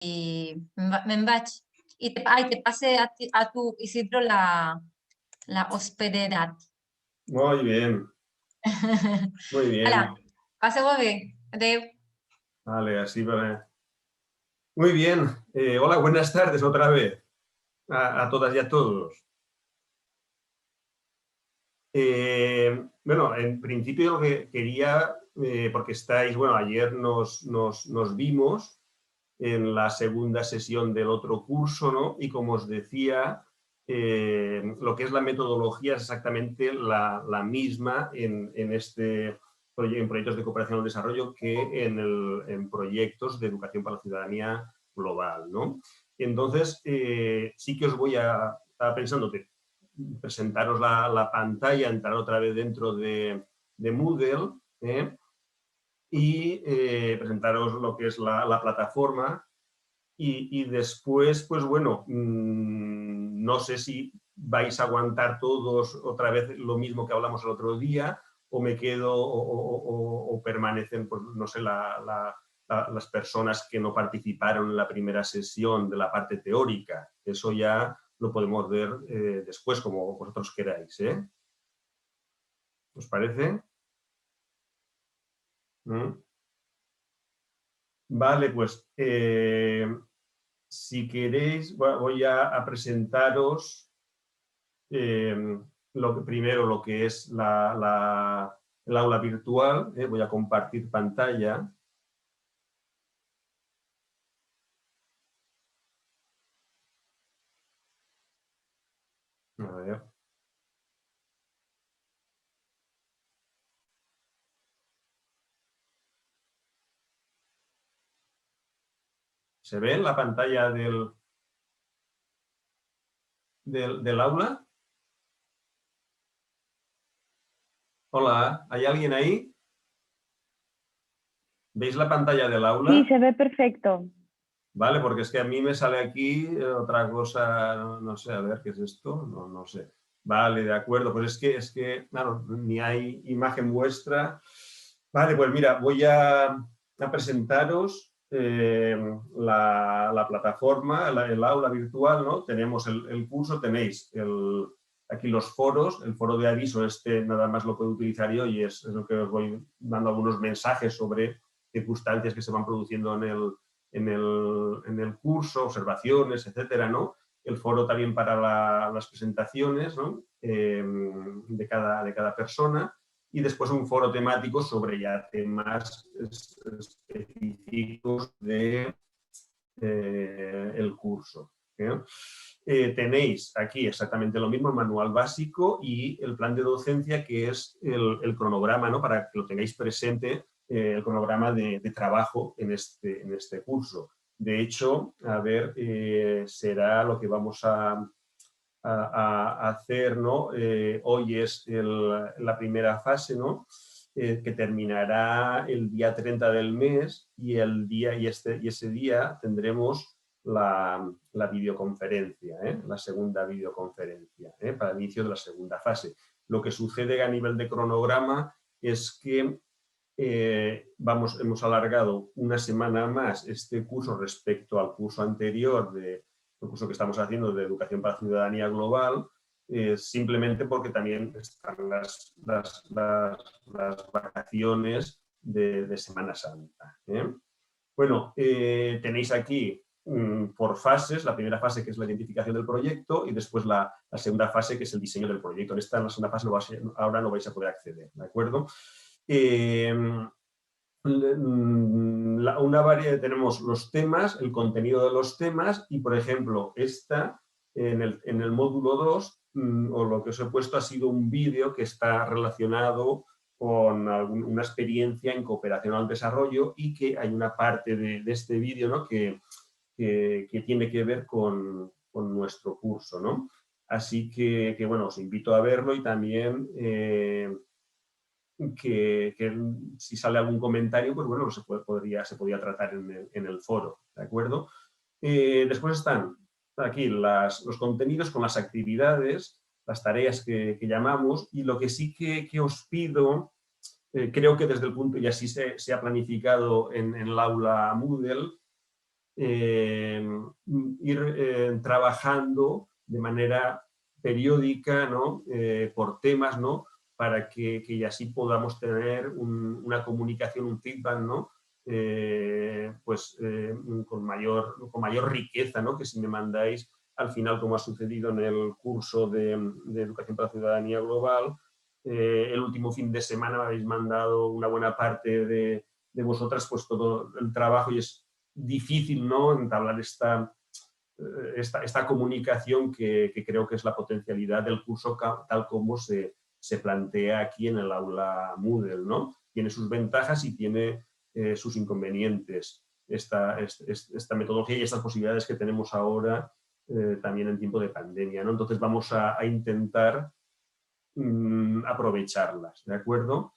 me'n vaig. Te pase a tu, Isidro, la hospederat. Muy bien, muy Hala, bien. passeu-ho bé. Adéu. Vale, así para... Muy bien. Hola, buenas tardes otra vez a todas y a todos. Bueno, en principio lo que quería, porque estáis, bueno, ayer nos vimos en la segunda sesión del otro curso, ¿no? Y como os decía, lo que es la metodología es exactamente la misma en este en proyectos de cooperación al desarrollo que en proyectos de educación para la ciudadanía global, ¿no? Entonces, sí que os voy estaba pensando que presentaros la pantalla, entrar otra vez dentro de Moodle, y presentaros lo que es la plataforma y después, pues bueno, no sé si vais a aguantar todos otra vez lo mismo que hablamos el otro día o me quedo o permanecen, pues no sé, las personas que no participaron en la primera sesión de la parte teórica. Eso ya lo podemos ver después, como vosotros queráis, ¿eh? ¿Os parece? ¿Mm? Vale, pues si queréis voy a presentaros primero lo que es el aula virtual. Voy a compartir pantalla. A ver. ¿Se ve en la pantalla del aula? Hola, ¿hay alguien ahí? ¿Veis la pantalla del aula? Sí, se ve perfecto. Vale, porque es que a mí me sale aquí otra cosa, no sé, a ver, ¿qué es esto? No sé. Vale, de acuerdo, pues es que, claro, ni hay imagen vuestra. Vale, pues mira, voy a presentaros la plataforma, el aula virtual, ¿no? Tenemos el curso, tenéis aquí los foros, el foro de aviso, nada más lo puedo utilizar yo y es lo que os voy dando algunos mensajes sobre circunstancias que se van produciendo en el curso, observaciones, etcétera, ¿no? El foro también para las presentaciones, ¿no? de cada persona y después un foro temático sobre ya temas específicos de el curso. Tenéis aquí exactamente lo mismo, el manual básico y el plan de docencia, que es el cronograma, ¿no? Para que lo tengáis presente, el cronograma de trabajo en este curso. De hecho, a ver, será lo que vamos a hacer, ¿no? Hoy es la primera fase, ¿no? Que terminará el día 30 del mes y ese día tendremos la videoconferencia, la segunda videoconferencia, para el inicio de la segunda fase. Lo que sucede a nivel de cronograma es que hemos alargado una semana más este curso respecto al curso anterior, el curso que estamos haciendo de Educación para la Ciudadanía Global, simplemente porque también están las vacaciones de Semana Santa. Bueno, tenéis aquí por fases, la primera fase que es la identificación del proyecto y después la segunda fase que es el diseño del proyecto. En la segunda fase ahora no vais a poder acceder, ¿de acuerdo? Tenemos los temas, el contenido de los temas y, por ejemplo, en el módulo 2, o lo que os he puesto ha sido un vídeo que está relacionado con una experiencia en cooperación al desarrollo y que hay una parte de este vídeo, ¿no? que tiene que ver con nuestro curso, ¿no? Así que, bueno, os invito a verlo y también que si sale algún comentario, pues bueno, se podría tratar en el foro, ¿de acuerdo? Después están aquí los contenidos con las actividades, las tareas que llamamos, y lo que sí que os pido, creo que desde el punto, y así se ha planificado en el aula Moodle, ir trabajando de manera periódica, ¿no? Por temas, ¿no? Para que y así podamos tener una comunicación, un feedback, ¿no? Con mayor riqueza, ¿no? Que si me mandáis al final, como ha sucedido en el curso de Educación para la Ciudadanía Global, el último fin de semana me habéis mandado una buena parte de vosotras pues todo el trabajo y es difícil, ¿no? Entablar esta comunicación que creo que es la potencialidad del curso tal como se plantea aquí en el aula Moodle, ¿no? Tiene sus ventajas y tiene sus inconvenientes esta metodología y estas posibilidades que tenemos ahora también en tiempo de pandemia, ¿no? Entonces vamos a intentar aprovecharlas, ¿de acuerdo?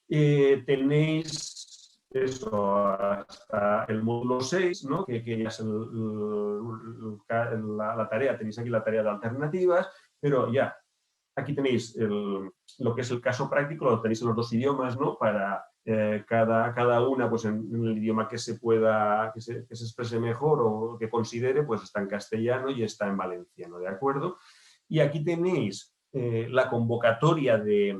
Tenéis eso hasta el módulo 6, ¿no? que ya es la tarea, tenéis aquí la tarea de alternativas, pero ya, aquí tenéis lo que es el caso práctico, lo tenéis en los 2 idiomas, ¿no? Para cada una, pues en el idioma que se pueda, que se exprese mejor o que considere, pues está en castellano y está en valenciano, ¿de acuerdo? Y aquí tenéis la convocatoria de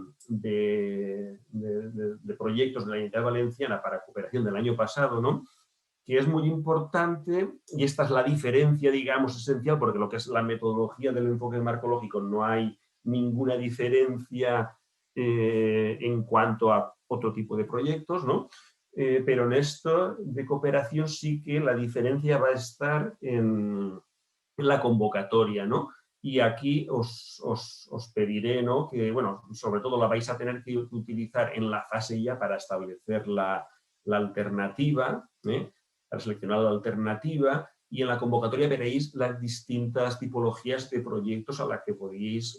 proyectos de la Unidad Valenciana para Cooperación del año pasado, ¿no? Que es muy importante y esta es la diferencia, digamos, esencial, porque lo que es la metodología del enfoque marcológico no hay ninguna diferencia en cuanto a otro tipo de proyectos, ¿no? Pero en esto de cooperación sí que la diferencia va a estar en la convocatoria, ¿no? Y aquí os pediré, ¿no? Que, bueno, sobre todo la vais a tener que utilizar en la fase ya para establecer la alternativa, para seleccionar la alternativa, y en la convocatoria veréis las distintas tipologías de proyectos a las que podéis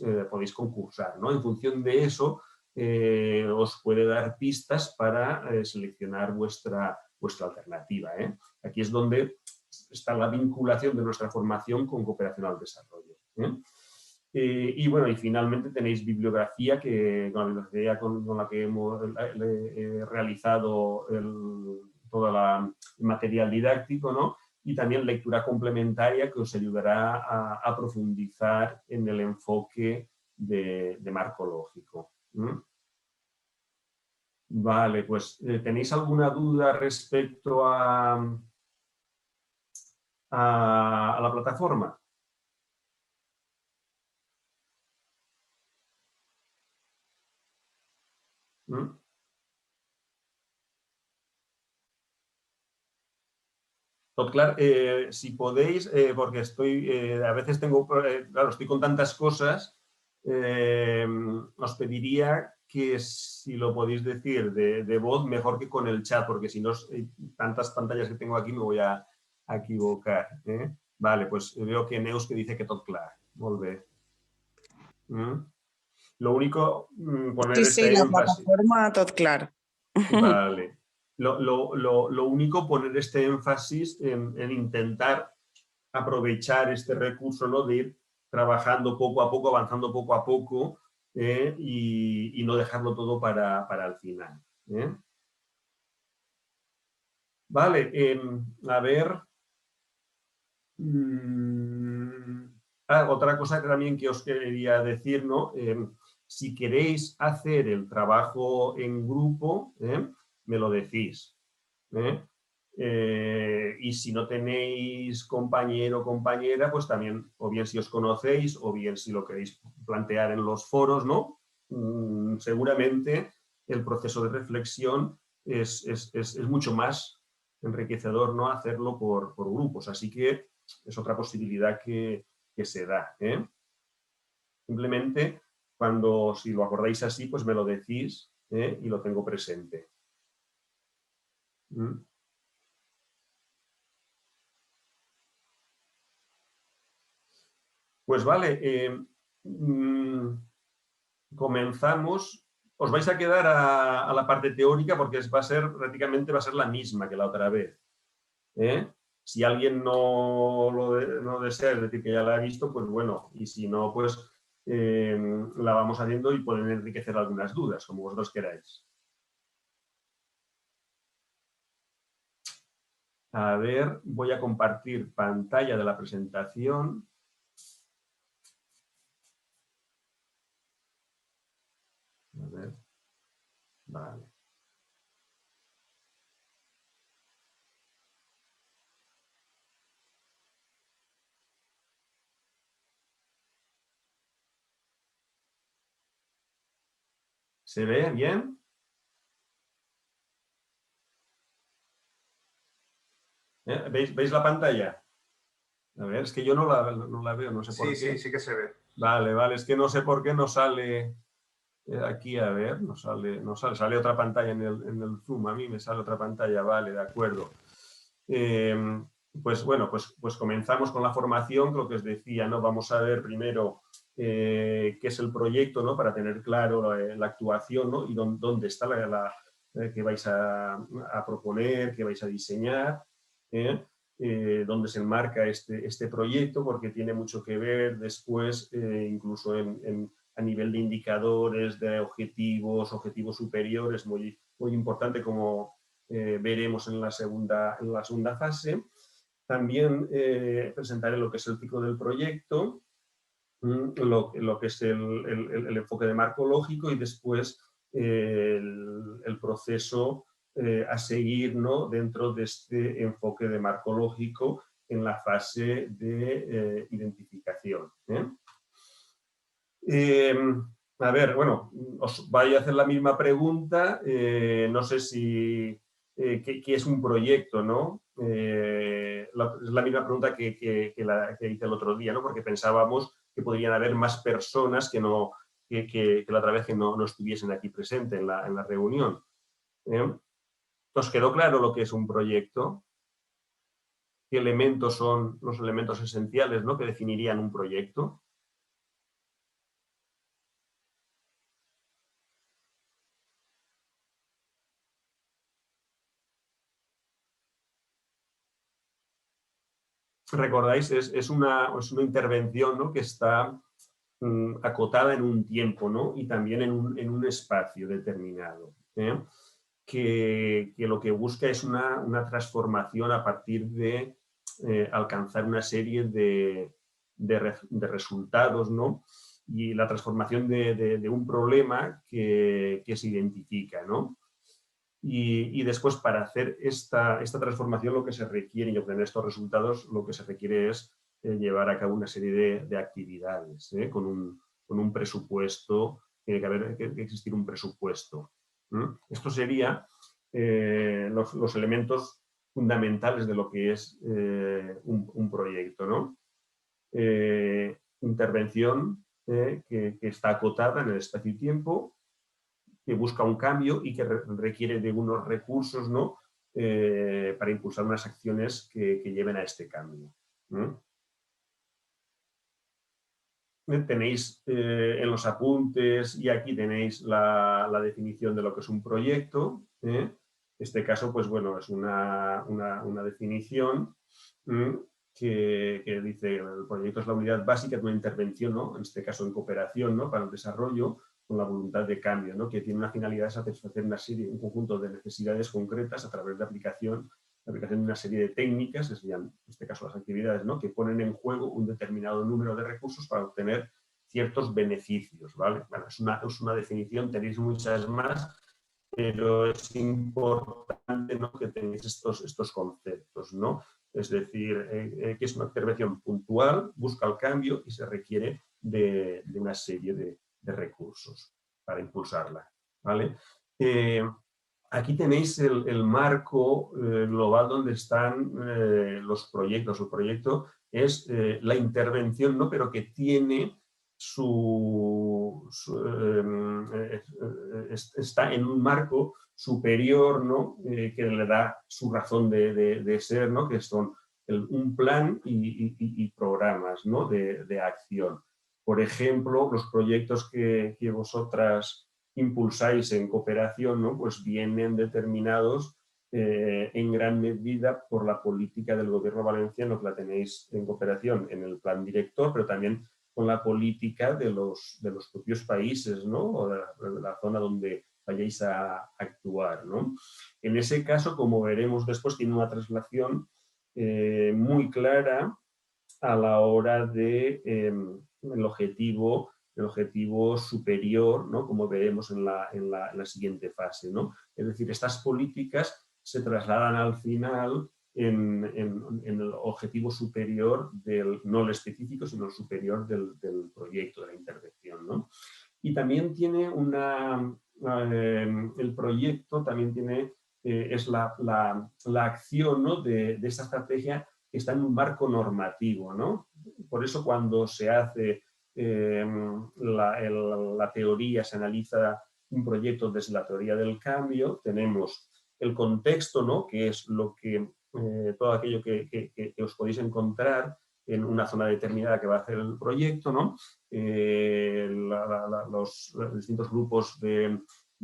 concursar, ¿no? En función de eso, os puede dar pistas para seleccionar vuestra alternativa, ¿eh? Aquí es donde está la vinculación de nuestra formación con cooperación al desarrollo, ¿eh? Y bueno, y finalmente tenéis bibliografía, con la que hemos realizado todo el material didáctico, ¿no? Y también lectura complementaria que os ayudará a profundizar en el enfoque de marco lógico. Vale, pues ¿tenéis alguna duda respecto a la plataforma? Tot clar, si podéis, porque a veces tengo, claro, estoy con tantas cosas, os pediría que si lo podéis decir de voz, mejor que con el chat, porque si no, tantas pantallas que tengo aquí me voy a equivocar. Vale, pues veo que Neus que dice que tot clar. Molt bé. Lo único, poner Sí, la plataforma, tot clar. Vale. Lo único, poner este énfasis en intentar aprovechar este recurso, ¿no? De ir trabajando poco a poco, avanzando poco a poco y no dejarlo todo para el final. Vale, a ver. Otra cosa que también que os quería decir, ¿no? Si queréis hacer el trabajo en grupo, me lo decís. Y si no tenéis compañero o compañera, pues también, o bien si os conocéis, o bien si lo queréis plantear en los foros, ¿no? Seguramente el proceso de reflexión es mucho más enriquecedor, ¿no? Hacerlo por grupos. Así que es otra posibilidad que se da. Simplemente, si lo acordáis así, pues me lo decís y lo tengo presente. Pues vale, comenzamos. Os vais a quedar a la parte teórica porque prácticamente va a ser la misma que la otra vez. Si alguien no desea, es decir, que ya la ha visto, pues bueno, y si no, pues la vamos haciendo y pueden enriquecer algunas dudas, como vosotros queráis. A ver, voy a compartir pantalla de la presentación. A ver. Vale. ¿Se ve bien? ¿Veis la pantalla? A ver, es que yo no la veo, no sé por qué. Sí, sí que se ve. Vale, vale, es que no sé por qué no sale aquí, a ver, sale otra pantalla en el Zoom, a mí me sale otra pantalla, vale, de acuerdo. Pues bueno, pues comenzamos con la formación, lo que os decía, ¿no? Vamos a ver primero qué es el proyecto, ¿no? Para tener claro la actuación, ¿no? Y dónde está que vais a proponer, que vais a diseñar, dónde se enmarca este proyecto, porque tiene mucho que ver después, incluso a nivel de indicadores, de objetivos superiores, muy importante, como veremos en la segunda fase. También presentaré lo que es el ciclo del proyecto, lo que es el enfoque de marco lógico y después el proceso a seguir, ¿no? Dentro de este enfoque de marco lógico en la fase de identificación. A ver, bueno, os voy a hacer la misma pregunta. No sé si ¿qué es un proyecto, ¿no? Es la misma pregunta que hice el otro día, ¿no? Porque pensábamos que podrían haber más personas que la otra vez que no estuviesen aquí presentes en la reunión. ¿Os quedó claro lo que es un proyecto? ¿Qué elementos son los elementos esenciales, ¿no? que definirían un proyecto? Recordáis, es una intervención, ¿no? que está acotada en un tiempo, ¿no? y también en un espacio determinado, que lo que busca es una transformación a partir de alcanzar una serie de resultados, ¿no? y la transformación de un problema que se identifica, ¿no? Y después, para hacer esta transformación, lo que se requiere y obtener estos resultados, lo que se requiere es llevar a cabo una serie de actividades, con un presupuesto. Tiene que existir un presupuesto. Esto sería los elementos fundamentales de lo que es un proyecto, ¿no? Intervención que está acotada en el espacio y tiempo, que busca un cambio y que requiere de unos recursos, ¿no? Para impulsar unas acciones que lleven a este cambio. Tenéis en los apuntes y aquí tenéis la definición de lo que es un proyecto. En este caso, pues bueno, es una definición que dice: el proyecto es la unidad básica de una intervención, ¿no? en este caso en cooperación, ¿no? para el desarrollo, con la voluntad de cambio, ¿no? que tiene una finalidad de satisfacer un conjunto de necesidades concretas a través de la aplicación de una serie de técnicas, que serían, en este caso, las actividades, ¿no? que ponen en juego un determinado número de recursos para obtener ciertos beneficios. ¿Vale? Bueno, es una definición, tenéis muchas más, pero es importante, ¿no? que tengáis estos conceptos, ¿no? Es decir, que es una intervención puntual, busca el cambio y se requiere de una serie de recursos para impulsarla. ¿Vale? Aquí tenéis el marco global donde están los proyectos. El proyecto es la intervención, ¿no? pero que tiene está en un marco superior, ¿no? Que le da su razón de ser, ¿no? que son un plan y programas, ¿no? de acción. Por ejemplo, los proyectos que vosotras impulsáis en cooperación, ¿no? pues vienen determinados en gran medida por la política del gobierno valenciano, que la tenéis en cooperación en el plan director, pero también con la política de los propios países, ¿no? o de la zona donde vayáis a actuar, ¿no? En ese caso, como veremos después, tiene una traslación muy clara a la hora de el objetivo superior, ¿no? Como veremos en la siguiente fase, ¿no? Es decir, estas políticas se trasladan al final en el objetivo superior no el específico, sino el superior del proyecto, de la intervención, ¿no? Y también tiene el proyecto también tiene, es la acción, ¿no? de esta estrategia que está en un marco normativo, ¿no? Por eso cuando se hace la teoría, se analiza un proyecto desde la teoría del cambio, tenemos el contexto, ¿no? Que es todo aquello que os podéis encontrar en una zona determinada que va a hacer el proyecto, ¿no? Los distintos grupos de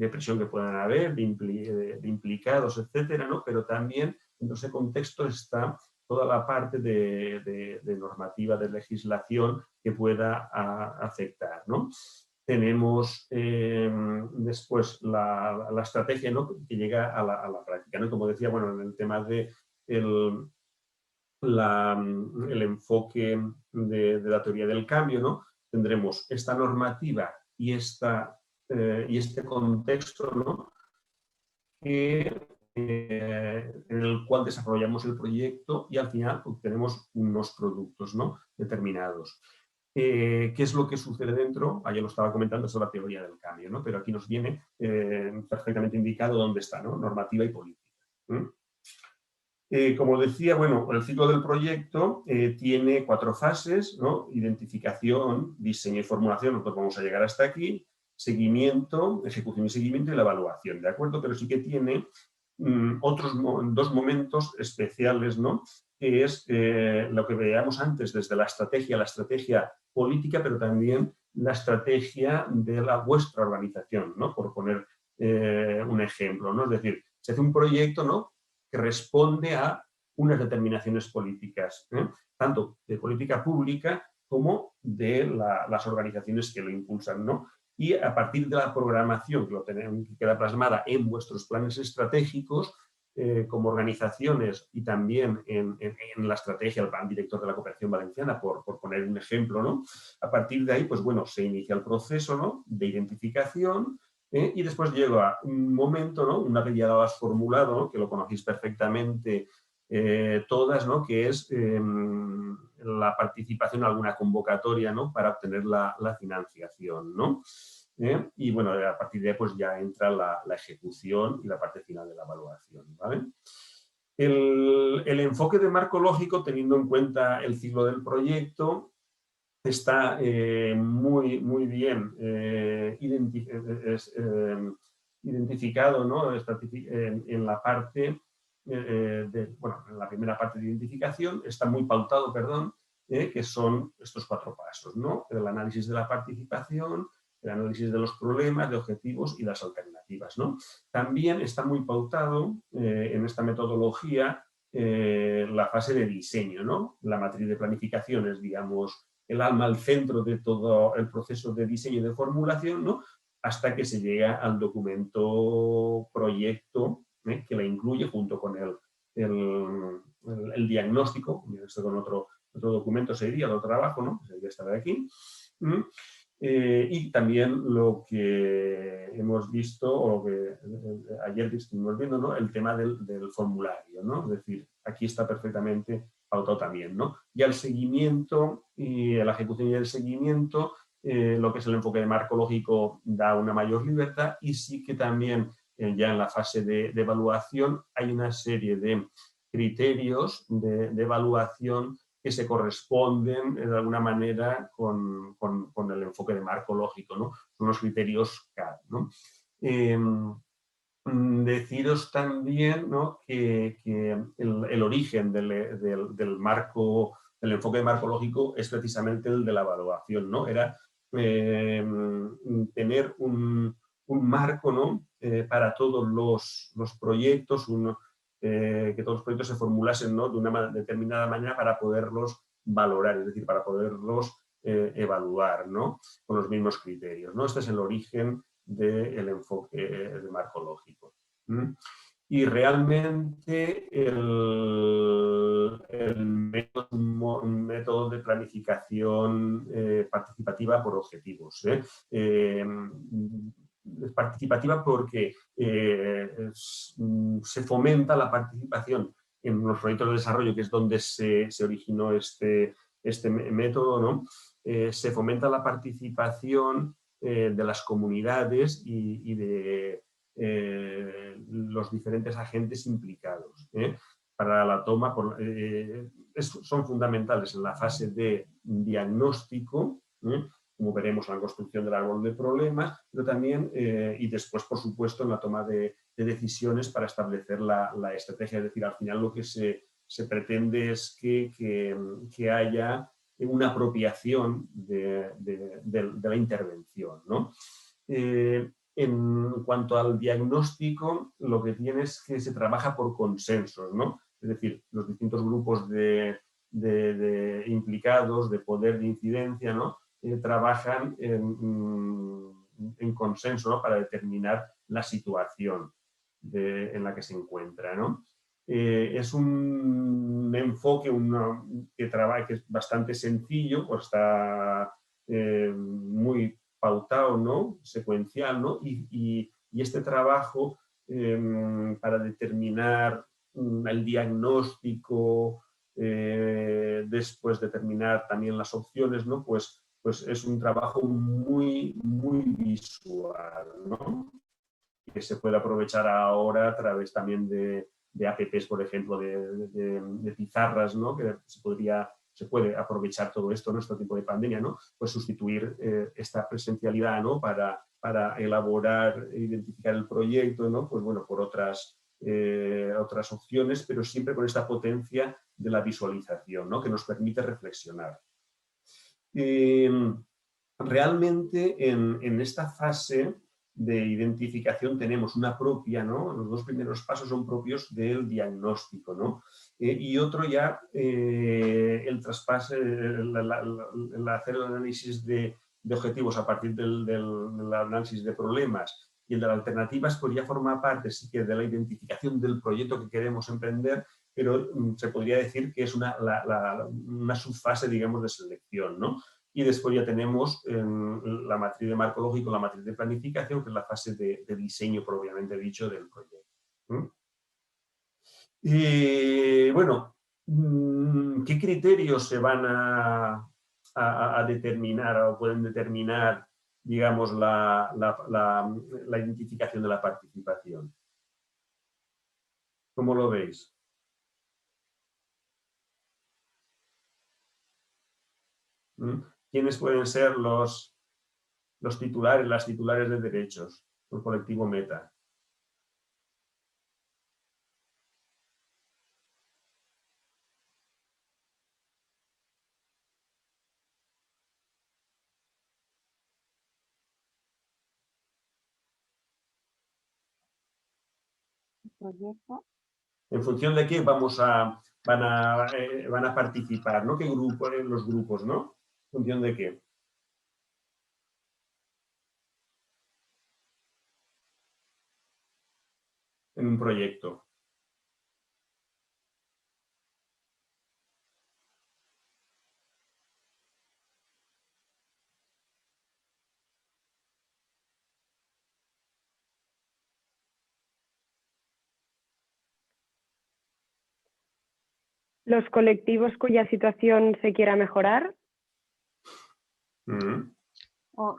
presión que puedan haber, de implicados, etcétera, ¿no? Pero también en ese contexto está toda la parte de normativa, de legislación que pueda afectar, ¿no? Tenemos después la estrategia, ¿no? Que llega a la práctica, ¿no? Como decía, bueno, en el tema de el enfoque de la teoría del cambio, ¿no? Tendremos esta normativa y este contexto, ¿no? En el cual desarrollamos el proyecto y al final obtenemos unos productos, ¿no? Determinados. ¿Qué es lo que sucede dentro? Ya lo estaba comentando, es la teoría del cambio, ¿no? Pero aquí nos viene perfectamente indicado dónde está, ¿no? Normativa y política. Como decía, bueno, el ciclo del proyecto tiene 4 fases, ¿no? Identificación, diseño y formulación, nosotros vamos a llegar hasta aquí, seguimiento, ejecución y seguimiento y la evaluación, ¿de acuerdo? Pero sí que tiene otros 2 momentos especiales, ¿no? Que es lo que veíamos antes desde la estrategia política, pero también la estrategia de vuestra organización, ¿no? Por poner un ejemplo, ¿no? Es decir, se hace un proyecto, ¿no? Que responde a unas determinaciones políticas, tanto de política pública como de las organizaciones que lo impulsan, ¿no? Y a partir de la programación que queda plasmada en vuestros planes estratégicos, como organizaciones y también en la estrategia, el plan director de la cooperación valenciana, por poner un ejemplo, ¿no? A partir de ahí, pues bueno, se inicia el proceso, ¿no? De identificación, y después llega un momento, ¿no? Una vez ya lo has formulado, ¿no? Que lo conocéis perfectamente todas, ¿no? Que es la participación en alguna convocatoria, ¿no? Para obtener la financiación, ¿no? Y bueno, a partir de ahí pues ya entra la ejecución y la parte final de la evaluación, ¿vale? El enfoque de marco lógico, teniendo en cuenta el ciclo del proyecto, está muy bien identificado, ¿no? En la parte, bueno, en la primera parte de identificación, está muy pautado, perdón, que son estos 4 pasos, ¿no? El análisis de la participación, el análisis de los problemas, de objetivos y las alternativas, ¿no? También está muy pautado en esta metodología la fase de diseño, ¿no? La matriz de planificación es, digamos, el alma al centro de todo el proceso de diseño y de formulación, ¿no? Hasta que se llega al documento proyecto, que la incluye junto con el diagnóstico, esto con otro documento sería el trabajo, ¿no? Sería esta de aquí. Y también lo que hemos visto, o lo que ayer estuvimos viendo, ¿no? El tema del formulario, ¿no? Es decir, aquí está perfectamente pautado también, ¿no? Y al seguimiento y a la ejecución y el seguimiento, lo que es el enfoque de marco lógico da una mayor libertad, y sí que también ya en la fase de evaluación hay una serie de criterios de evaluación que se corresponden de alguna manera con el enfoque de marco lógico, ¿no? Son los criterios CAD, ¿no? Deciros también, ¿no? que el origen del marco, del enfoque de marco lógico es precisamente el de la evaluación, ¿no? Era tener un marco, ¿no? Para todos los proyectos, que todos los proyectos se formulasen, ¿no? De una determinada manera para poderlos valorar, es decir, para poderlos evaluar, ¿no? Con los mismos criterios, ¿no? Este es el origen del enfoque de marco lógico. Y realmente un método de planificación participativa por objetivos. Es participativa porque se fomenta la participación en los proyectos de desarrollo, que es donde se originó este método, ¿no? Se fomenta la participación de las comunidades y de los diferentes agentes implicados para la toma. Son fundamentales en la fase de diagnóstico, como veremos en la construcción del árbol de problemas, pero también, y después, por supuesto, en la toma de decisiones para establecer la estrategia. Es decir, al final lo que se pretende es que haya una apropiación de la intervención, ¿no? En cuanto al diagnóstico, lo que tiene es que se trabaja por consensos, ¿no? Es decir, los distintos grupos de implicados, de poder de incidencia, ¿no? Trabajan en consenso, ¿no? Para determinar la situación en la que se encuentra, ¿no? Es un enfoque que es bastante sencillo, pues está muy pautado, ¿no? Secuencial, ¿no? Y este trabajo para determinar el diagnóstico, después determinar también las opciones, ¿no? Pues es un trabajo muy visual, ¿no? Que se puede aprovechar ahora a través también de apps, por ejemplo, de pizarras, ¿no? Que se puede aprovechar todo esto, ¿no? Este tipo de pandemia, ¿no? Pues sustituir esta presencialidad, ¿no? Para elaborar e identificar el proyecto, ¿no? Pues bueno, por otras opciones, pero siempre con esta potencia de la visualización, ¿no? Que nos permite reflexionar. Realmente en esta fase de identificación tenemos una propia, ¿no? Los dos primeros pasos son propios del diagnóstico, ¿no? Y otro ya el traspaso, el hacer el análisis de objetivos a partir del análisis de problemas y el de las alternativas, pues ya forma parte sí que de la identificación del proyecto que queremos emprender, pero se podría decir que es una subfase, digamos, de selección, ¿no? Y después ya tenemos la matriz de marco lógico, la matriz de planificación, que es la fase de diseño propiamente dicho del proyecto. Y bueno, ¿qué criterios se van a determinar o pueden determinar, digamos, la identificación de la participación? ¿Cómo lo veis? ¿Quiénes pueden ser los titulares, las titulares de derechos por colectivo meta? Proyecto. ¿En función de qué van a participar, ¿no? ¿Qué grupo, los grupos, ¿no? ¿En función de qué? En un proyecto. Los colectivos cuya situación se quiera mejorar. O,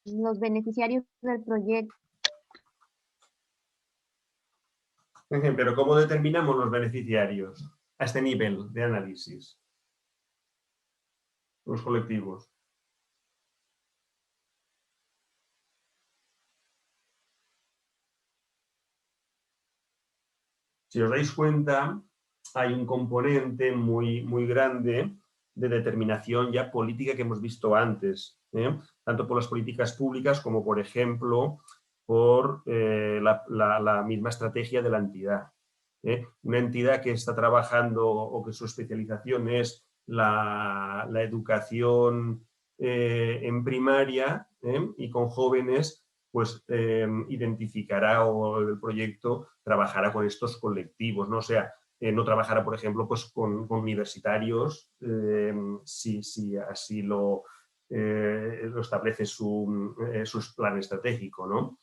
los beneficiarios del proyecto. Pero ¿cómo determinamos los beneficiarios a este nivel de análisis? Los colectivos. Si os dais cuenta, hay un componente muy grande de determinación ya política que hemos visto antes, tanto por las políticas públicas como, por ejemplo, por la misma estrategia de la entidad. Una entidad que está trabajando o que su especialización es la educación en primaria, y con jóvenes pues identificará o el proyecto trabajará con estos colectivos, ¿no? O sea, no trabajará, por ejemplo, pues con universitarios si así lo establece su plan estratégico, ¿no?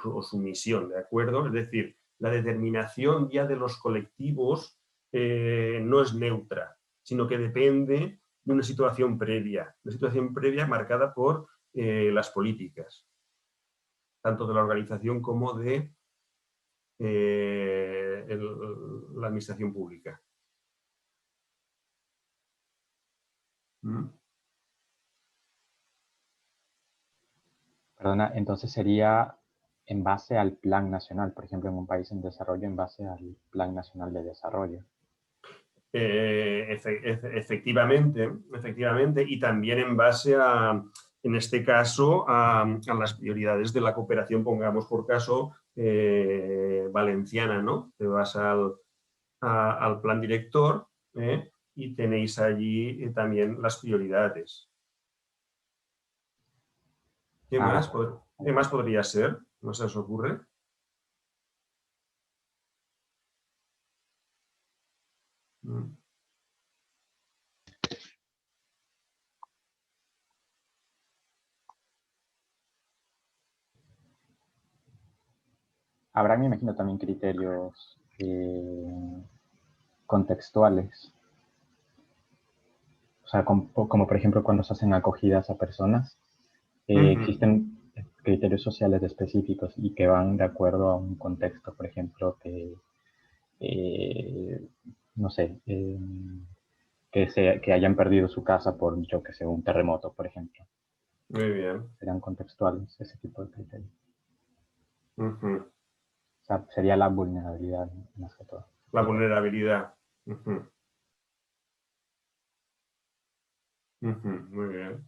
O su misión, ¿de acuerdo? Es decir, la determinación ya de los colectivos no es neutra, sino que depende de una situación previa marcada por las políticas, tanto de la organización como de la administración pública. Perdona, entonces sería en base al Plan Nacional, por ejemplo, en un país en desarrollo, en base al Plan Nacional de Desarrollo. Efectivamente, y también en base a, en este caso, a las prioridades de la cooperación, pongamos por caso, valenciana, ¿no? Te vas al plan director y tenéis allí también las prioridades. ¿Qué más podría ser? ¿No se os ocurre? Habrá, me imagino, también criterios contextuales. O sea, como por ejemplo cuando se hacen acogidas a personas, existen criterios sociales específicos y que van de acuerdo a un contexto, por ejemplo, que, no sé, que hayan perdido su casa por, yo que sé, un terremoto, por ejemplo. Muy bien. Serían contextuales ese tipo de criterios. O sea, sería la vulnerabilidad más que todo. La vulnerabilidad. Muy bien.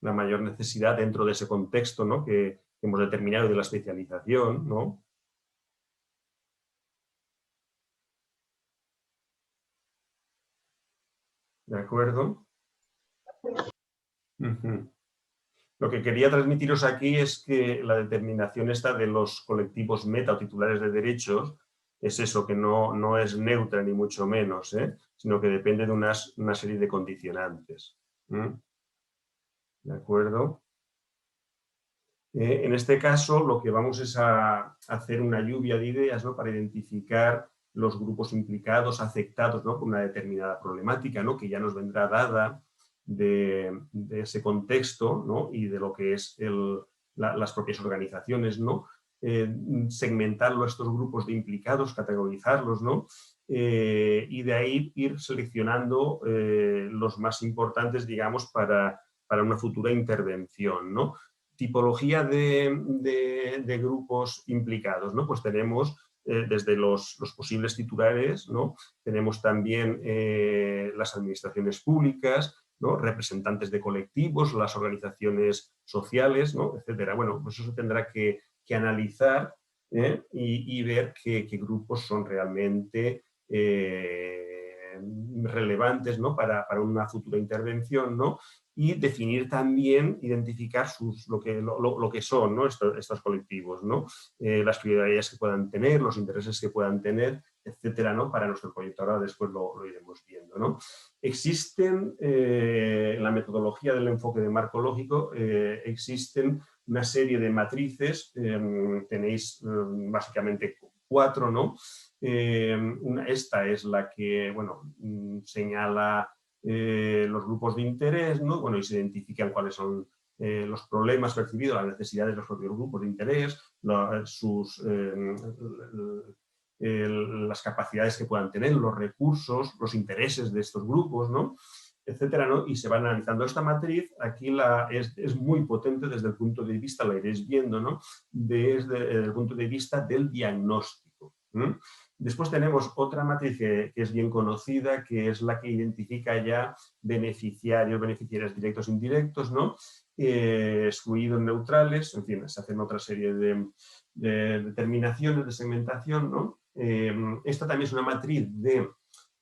La mayor necesidad dentro de ese contexto, ¿no? que hemos determinado de la especialización, ¿no? ¿De acuerdo? Lo que quería transmitiros aquí es que la determinación esta de los colectivos meta o titulares de derechos es eso, que no es neutra ni mucho menos, sino que depende de una serie de condicionantes. ¿De acuerdo? En este caso, lo que vamos es a hacer una lluvia de ideas, ¿no? Para identificar los grupos implicados, afectados, ¿no? Por una determinada problemática, ¿no? Que ya nos vendrá dada de ese contexto, ¿no? Y de lo que es las propias organizaciones, ¿no? Segmentarlo a estos grupos de implicados, categorizarlos, ¿no? Y de ahí ir seleccionando los más importantes, digamos, para una futura intervención, ¿no? Tipología de grupos implicados, ¿no? Pues tenemos desde los posibles titulares, ¿no? Tenemos también las administraciones públicas, ¿no? Representantes de colectivos, las organizaciones sociales, ¿no? Etcétera. Bueno, pues eso se tendrá que analizar y ver qué grupos son realmente relevantes, ¿no? para una futura intervención, ¿no? Y definir también, identificar lo que son, ¿no? estos colectivos, ¿no? Las prioridades que puedan tener, los intereses que puedan tener, etcétera, ¿no? Para nuestro proyecto. Ahora después lo iremos viendo, ¿no? Existen, en la metodología del enfoque de marco lógico, existen una serie de matrices, tenéis básicamente 4, ¿no? Esta es la que, bueno, señala los grupos de interés, ¿no? Bueno, y se identifican cuáles son los problemas percibidos, las necesidades de los propios grupos de interés, las capacidades que puedan tener, los recursos, los intereses de estos grupos, ¿no? Etcétera, ¿no? Y se va analizando esta matriz. Aquí es muy potente desde el punto de vista, la iréis viendo, ¿no? Desde el punto de vista del diagnóstico. Después tenemos otra matriz que es bien conocida, que es la que identifica ya beneficiarios, beneficiarios directos e indirectos, ¿no? Excluidos, neutrales, en fin, se hacen otra serie de determinaciones de segmentación, ¿no? Esta también es una matriz de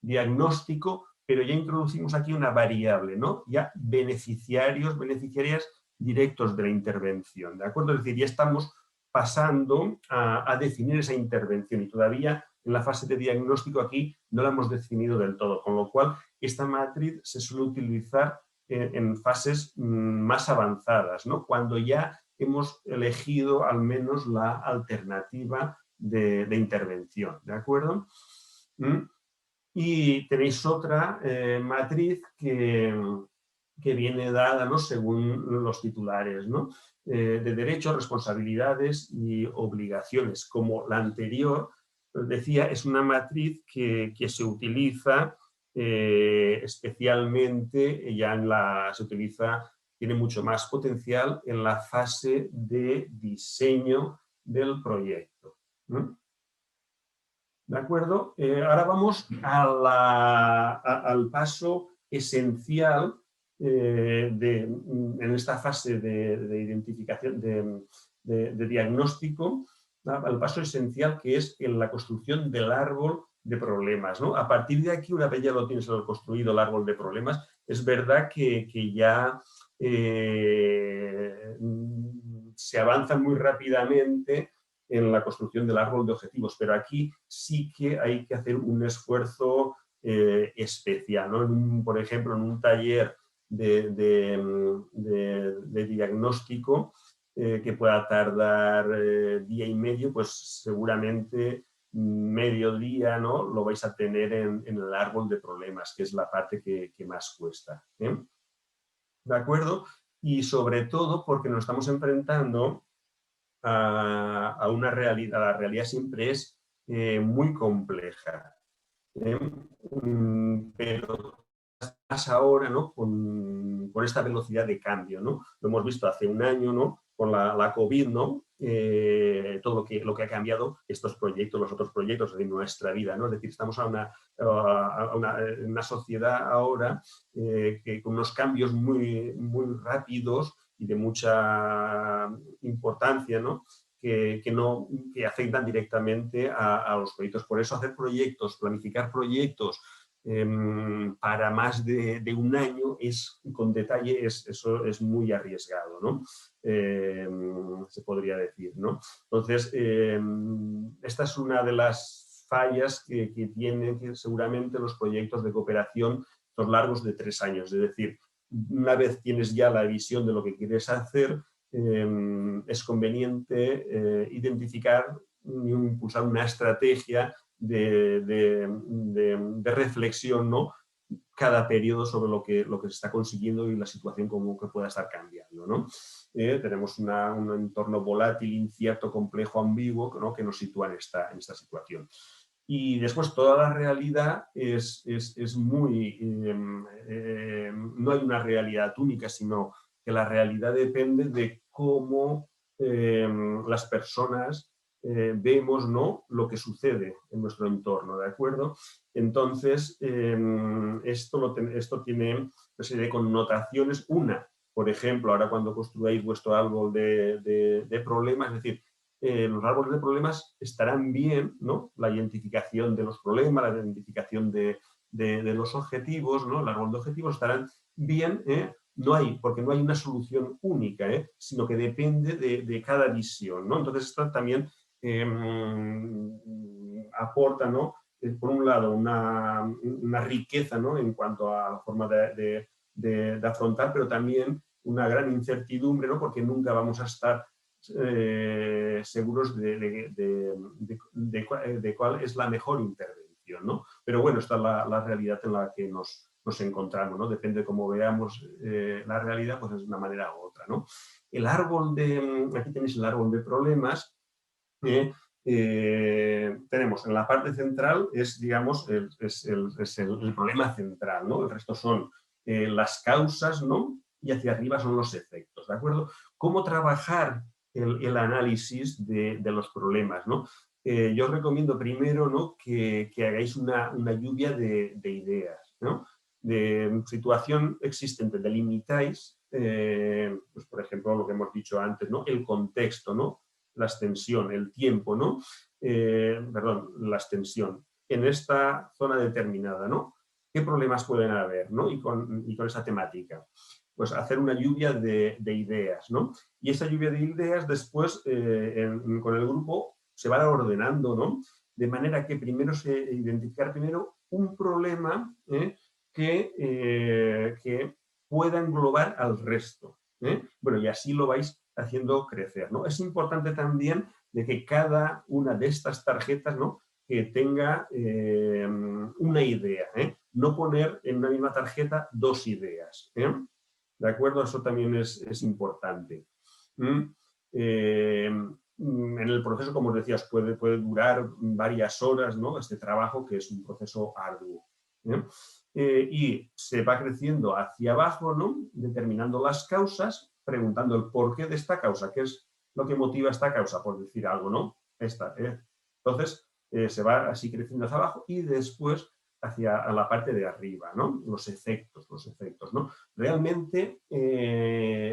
diagnóstico, pero ya introducimos aquí una variable, ¿no? Ya beneficiarios, beneficiarias directos de la intervención, ¿de acuerdo? Es decir, ya estamos pasando a definir esa intervención y todavía en la fase de diagnóstico aquí no la hemos definido del todo, con lo cual esta matriz se suele utilizar en fases más avanzadas, ¿no? Cuando ya hemos elegido al menos la alternativa de intervención, ¿de acuerdo? Y tenéis otra matriz que viene dada, ¿no? Según los titulares, ¿no? De derechos, responsabilidades y obligaciones. Como la anterior, decía, es una matriz que se utiliza especialmente, tiene mucho más potencial en la fase de diseño del proyecto. ¿De acuerdo? Ahora vamos al paso esencial en esta fase de identificación, de diagnóstico, ¿no? El paso esencial que es en la construcción del árbol de problemas, ¿no? A partir de aquí, una vez ya lo tienes construido el árbol de problemas, es verdad que ya se avanza muy rápidamente en la construcción del árbol de objetivos, pero aquí sí que hay que hacer un esfuerzo especial, ¿no? Por ejemplo, en un taller de diagnóstico que pueda tardar día y medio, pues seguramente medio día, ¿no? Lo vais a tener en el árbol de problemas, que es la parte que más cuesta, ¿eh? ¿De acuerdo? Y sobre todo porque nos estamos enfrentando a una realidad. La realidad siempre es muy compleja, pero más ahora, ¿no? Con esta velocidad de cambio, ¿no? Lo hemos visto hace un año, ¿no? Con la COVID, ¿no? Todo lo que ha cambiado estos proyectos, los otros proyectos de nuestra vida, ¿no? Es decir, estamos en una sociedad ahora que con unos cambios muy, muy rápidos y de mucha importancia, ¿no? Que afectan directamente a los proyectos. Por eso hacer proyectos, planificar proyectos para más de un año con detalle, eso es muy arriesgado, ¿no? Se podría decir, ¿no? Entonces, esta es una de las fallas que tienen seguramente los proyectos de cooperación, los largos de 3 años. Es decir, una vez tienes ya la visión de lo que quieres hacer, es conveniente identificar y impulsar una estrategia de reflexión, ¿no? Cada periodo sobre lo que se está consiguiendo y la situación como que pueda estar cambiando, ¿no? Tenemos un entorno volátil, incierto, complejo, ambiguo, ¿no? Que nos sitúa en esta situación. Y después toda la realidad es muy... no hay una realidad única, sino que la realidad depende de cómo las personas vemos, ¿no? Lo que sucede en nuestro entorno, ¿de acuerdo? Entonces, esto tiene una serie de connotaciones. Una, por ejemplo, ahora cuando construáis vuestro árbol de problemas, es decir, los árboles de problemas estarán bien, ¿no? La identificación de los problemas, la identificación de los objetivos, ¿no? El árbol de objetivos estarán bien, porque no hay una solución única, sino que depende de cada visión, ¿no? Entonces esto también aporta, ¿no? Por un lado, una riqueza, ¿no? En cuanto a la forma de afrontar, pero también una gran incertidumbre, ¿no? Porque nunca vamos a estar seguros de cuál es la mejor intervención, ¿no? Pero bueno, esta es la realidad en la que nos encontramos, ¿no? Depende de cómo veamos la realidad, pues es de una manera u otra, ¿no? Aquí tenéis el árbol de problemas. Tenemos en la parte central digamos, el problema central, ¿no? El resto son las causas, ¿no? Y hacia arriba son los efectos, ¿de acuerdo? ¿Cómo trabajar el análisis de los problemas, ¿no? yo os recomiendo primero, ¿no?, que hagáis una lluvia de ideas, ¿no? De situación existente, delimitáis, pues por ejemplo, lo que hemos dicho antes, ¿no?, el contexto, ¿no?, la extensión, el tiempo, ¿no? Perdón, la extensión. En esta zona determinada, ¿no? ¿Qué problemas pueden haber, ¿no? Y con esa temática. Pues hacer una lluvia de ideas, ¿no? Y esa lluvia de ideas después, con el grupo, se van ordenando, ¿no? De manera que primero identificar primero un problema que pueda englobar al resto. Bueno, y así lo vais haciendo crecer, ¿no? Es importante también de que cada una de estas tarjetas, ¿no?, que tenga una idea, no poner en una misma tarjeta 2 ideas. ¿De acuerdo? Eso también es importante. En el proceso, como os decías, puede durar varias horas, ¿no?, este trabajo, que es un proceso arduo. Y se va creciendo hacia abajo, ¿no?, determinando las causas, preguntando el porqué de esta causa, qué es lo que motiva esta causa, por decir algo, ¿no? Entonces, se va así creciendo hacia abajo y después hacia la parte de arriba, ¿no? Los efectos, ¿no? Realmente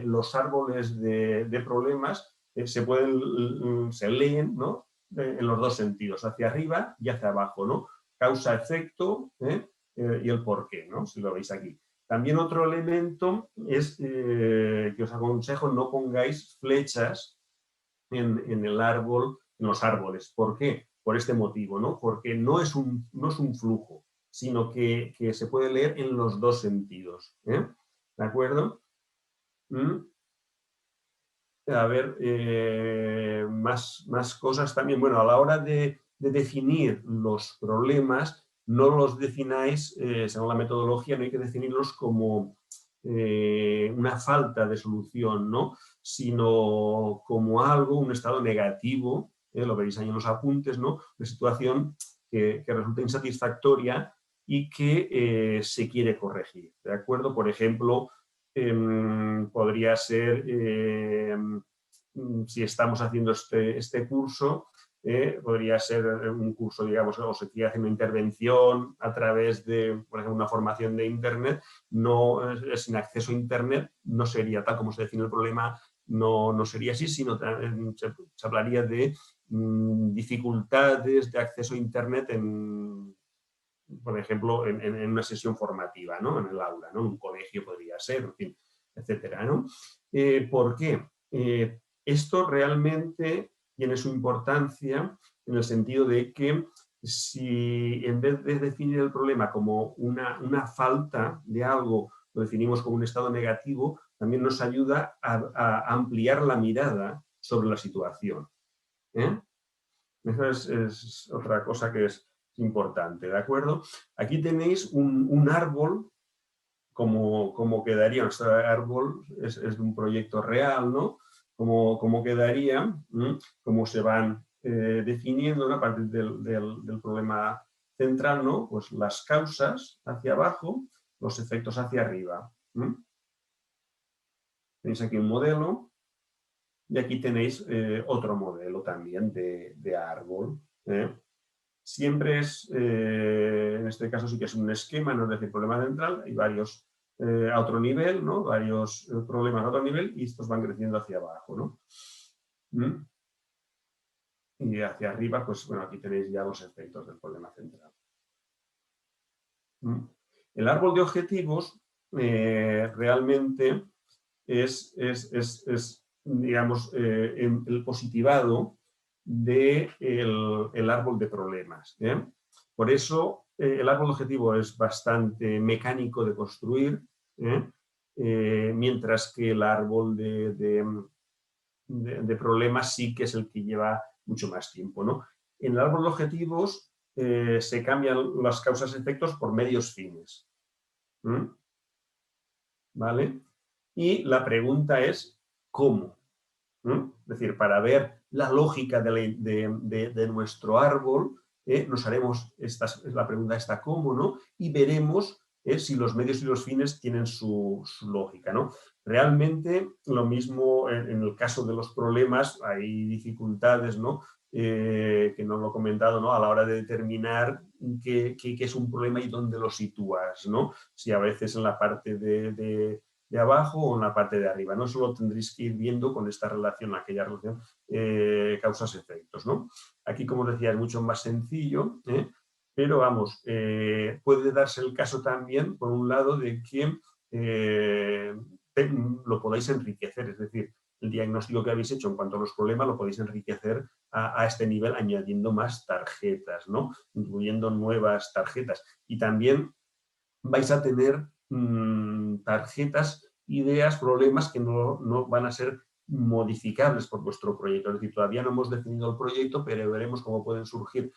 los árboles de problemas se leen, ¿no?, en los dos sentidos, hacia arriba y hacia abajo, ¿no? Causa-efecto y el porqué, ¿no?, si lo veis aquí. También otro elemento es que os aconsejo no pongáis flechas en el árbol, en los árboles. ¿Por qué? Por este motivo, ¿no? Porque no es un flujo, sino que se puede leer en los dos sentidos. ¿De acuerdo? A ver, más cosas también. Bueno, a la hora de definir los problemas, no los defináis, según la metodología, no hay que definirlos como una falta de solución, ¿no?, sino como algo, un estado negativo, lo veréis ahí en los apuntes, ¿no?, de situación que resulta insatisfactoria y que se quiere corregir, ¿de acuerdo? Por ejemplo, podría ser, si estamos haciendo este curso, podría ser un curso, digamos, o se quiere hacer una intervención a través de, por ejemplo, una formación de Internet, sin acceso a Internet no sería tal como se define el problema, no sería así, sino se hablaría de dificultades de acceso a Internet por ejemplo, en una sesión formativa, ¿no?, en el aula, ¿no?, en un colegio podría ser, en fin, etcétera, ¿no? ¿Por qué? Esto realmente tiene su importancia en el sentido de que si en vez de definir el problema como una falta de algo, lo definimos como un estado negativo, también nos ayuda a ampliar la mirada sobre la situación. Eso es otra cosa que es importante, ¿de acuerdo? Aquí tenéis un árbol, como quedaría, este árbol es de un proyecto real, ¿no? Como quedaría, cómo se van definiendo, ¿no?, a partir del problema central, ¿no?, pues las causas hacia abajo, los efectos hacia arriba. Tenéis aquí un modelo y aquí tenéis otro modelo también de árbol. Siempre en este caso sí que es un esquema, no es decir, problema central, hay varios a otro nivel, ¿no?, varios problemas a otro nivel y estos van creciendo hacia abajo, ¿no? Y hacia arriba, pues bueno, aquí tenéis ya los efectos del problema central. El árbol de objetivos realmente es digamos, el positivado del árbol de problemas. Por eso el árbol objetivo es bastante mecánico de construir, mientras que el árbol de problemas sí que es el que lleva mucho más tiempo, ¿no? En el árbol de objetivos se cambian las causas-efectos por medios fines. ¿Vale? Y la pregunta es, ¿cómo? Es decir, para ver la lógica de nuestro árbol, nos haremos, la pregunta está ¿cómo?, ¿no? Y veremos si los medios y los fines tienen su lógica, ¿no? Realmente, lo mismo en el caso de los problemas, hay dificultades, ¿no?, que no lo he comentado, ¿no? A la hora de determinar qué es un problema y dónde lo sitúas, ¿no? Si a veces en la parte de abajo o en la parte de arriba, ¿no? Eso lo tendréis que ir viendo con esta relación, aquella relación causas-efectos, ¿no? Aquí, como os decía, es mucho más sencillo, pero vamos, puede darse el caso también, por un lado, de que lo podáis enriquecer, es decir, el diagnóstico que habéis hecho en cuanto a los problemas lo podéis enriquecer a este nivel añadiendo más tarjetas, ¿no? Incluyendo nuevas tarjetas. Y también vais a tener tarjetas, ideas, problemas que no van a ser modificables por vuestro proyecto. Es decir, todavía no hemos definido el proyecto, pero veremos cómo pueden surgir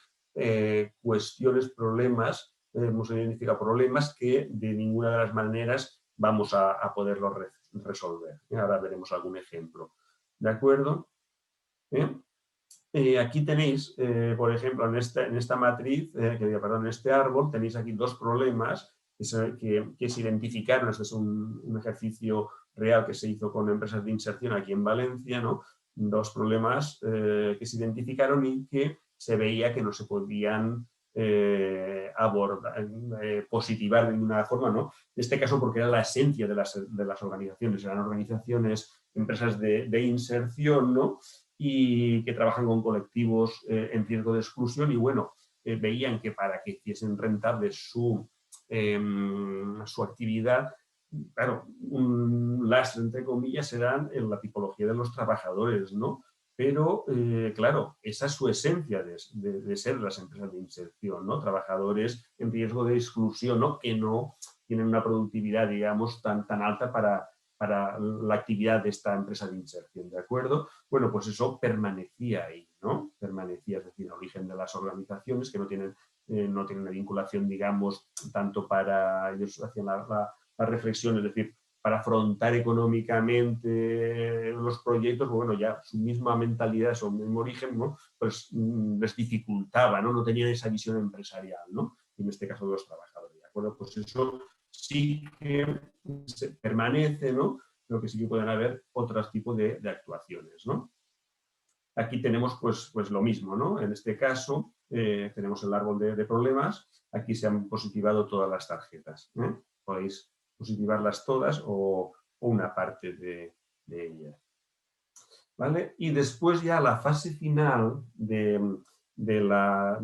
cuestiones, problemas, hemos identificado problemas que de ninguna de las maneras vamos a poderlos resolver. Ahora veremos algún ejemplo. ¿De acuerdo? Aquí tenéis, por ejemplo, en esta matriz, en este árbol, tenéis aquí dos problemas que se identificaron. Este es un ejercicio real que se hizo con empresas de inserción aquí en Valencia, ¿no? Dos problemas que se identificaron y que se veía que no se podían abordar, positivar de ninguna forma, ¿no? En este caso porque era la esencia de las organizaciones, eran organizaciones, empresas de inserción, ¿no? Y que trabajan con colectivos en riesgo de exclusión y bueno, veían que para que hiciesen rentable su actividad, claro, un lastre entre comillas serán en la tipología de los trabajadores, ¿no? Pero, claro, esa es su esencia de ser las empresas de inserción, ¿no? Trabajadores en riesgo de exclusión, ¿no? Que no tienen una productividad, digamos, tan alta para la actividad de esta empresa de inserción, ¿de acuerdo? Bueno, pues eso permanecía ahí, ¿no? Permanecía, es decir, el origen de las organizaciones que no tienen una vinculación, digamos, tanto para, ellos hacían la reflexión, es decir, para afrontar económicamente los proyectos, bueno, ya su misma mentalidad, su mismo origen, ¿no? Pues les dificultaba, ¿no? No tenían esa visión empresarial, ¿no? Y en este caso de los trabajadores, ¿de acuerdo? Pues eso sí que permanece, ¿no? Pero que sí que pueden haber otros tipos de actuaciones, ¿no? Aquí tenemos pues lo mismo, ¿no? En este caso tenemos el árbol de problemas, aquí se han positivado todas las tarjetas, ¿eh? Podéis positivarlas todas o una parte de ellas. ¿Vale? Y después ya la fase final de la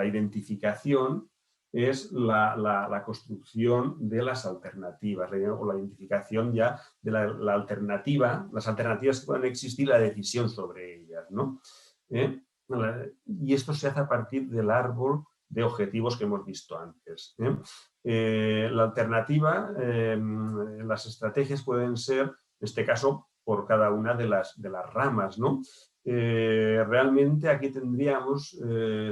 identificación es la construcción de las alternativas, o la identificación ya de la alternativa, las alternativas que puedan existir, la decisión sobre ellas, ¿no? Y esto se hace a partir del árbol de objetivos que hemos visto antes. La alternativa, las estrategias pueden ser, en este caso, por cada una de las ramas, ¿no? Realmente aquí tendríamos,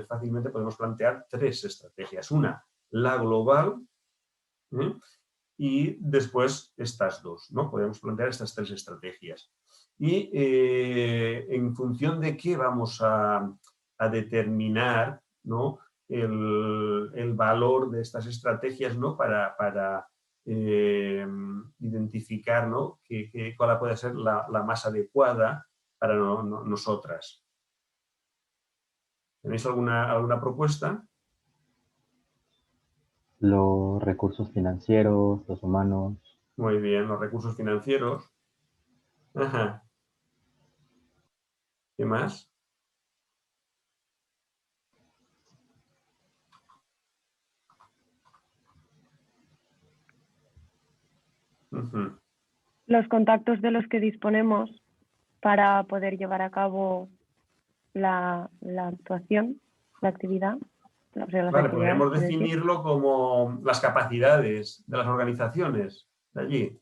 fácilmente podemos plantear tres estrategias. Una, la global, y después estas dos, ¿no? Podemos plantear estas tres estrategias. Y en función de qué vamos a determinar, ¿no? el valor de estas estrategias, ¿no? para identificar, ¿no? cuál puede ser la más adecuada para nosotras. ¿Tenéis alguna propuesta? Los recursos financieros, los humanos. Muy bien, los recursos financieros. Ajá. ¿Qué más? Uh-huh. Los contactos de los que disponemos para poder llevar a cabo la actuación, la actividad. O sea, Vale, podríamos definirlo como las capacidades de las organizaciones de allí.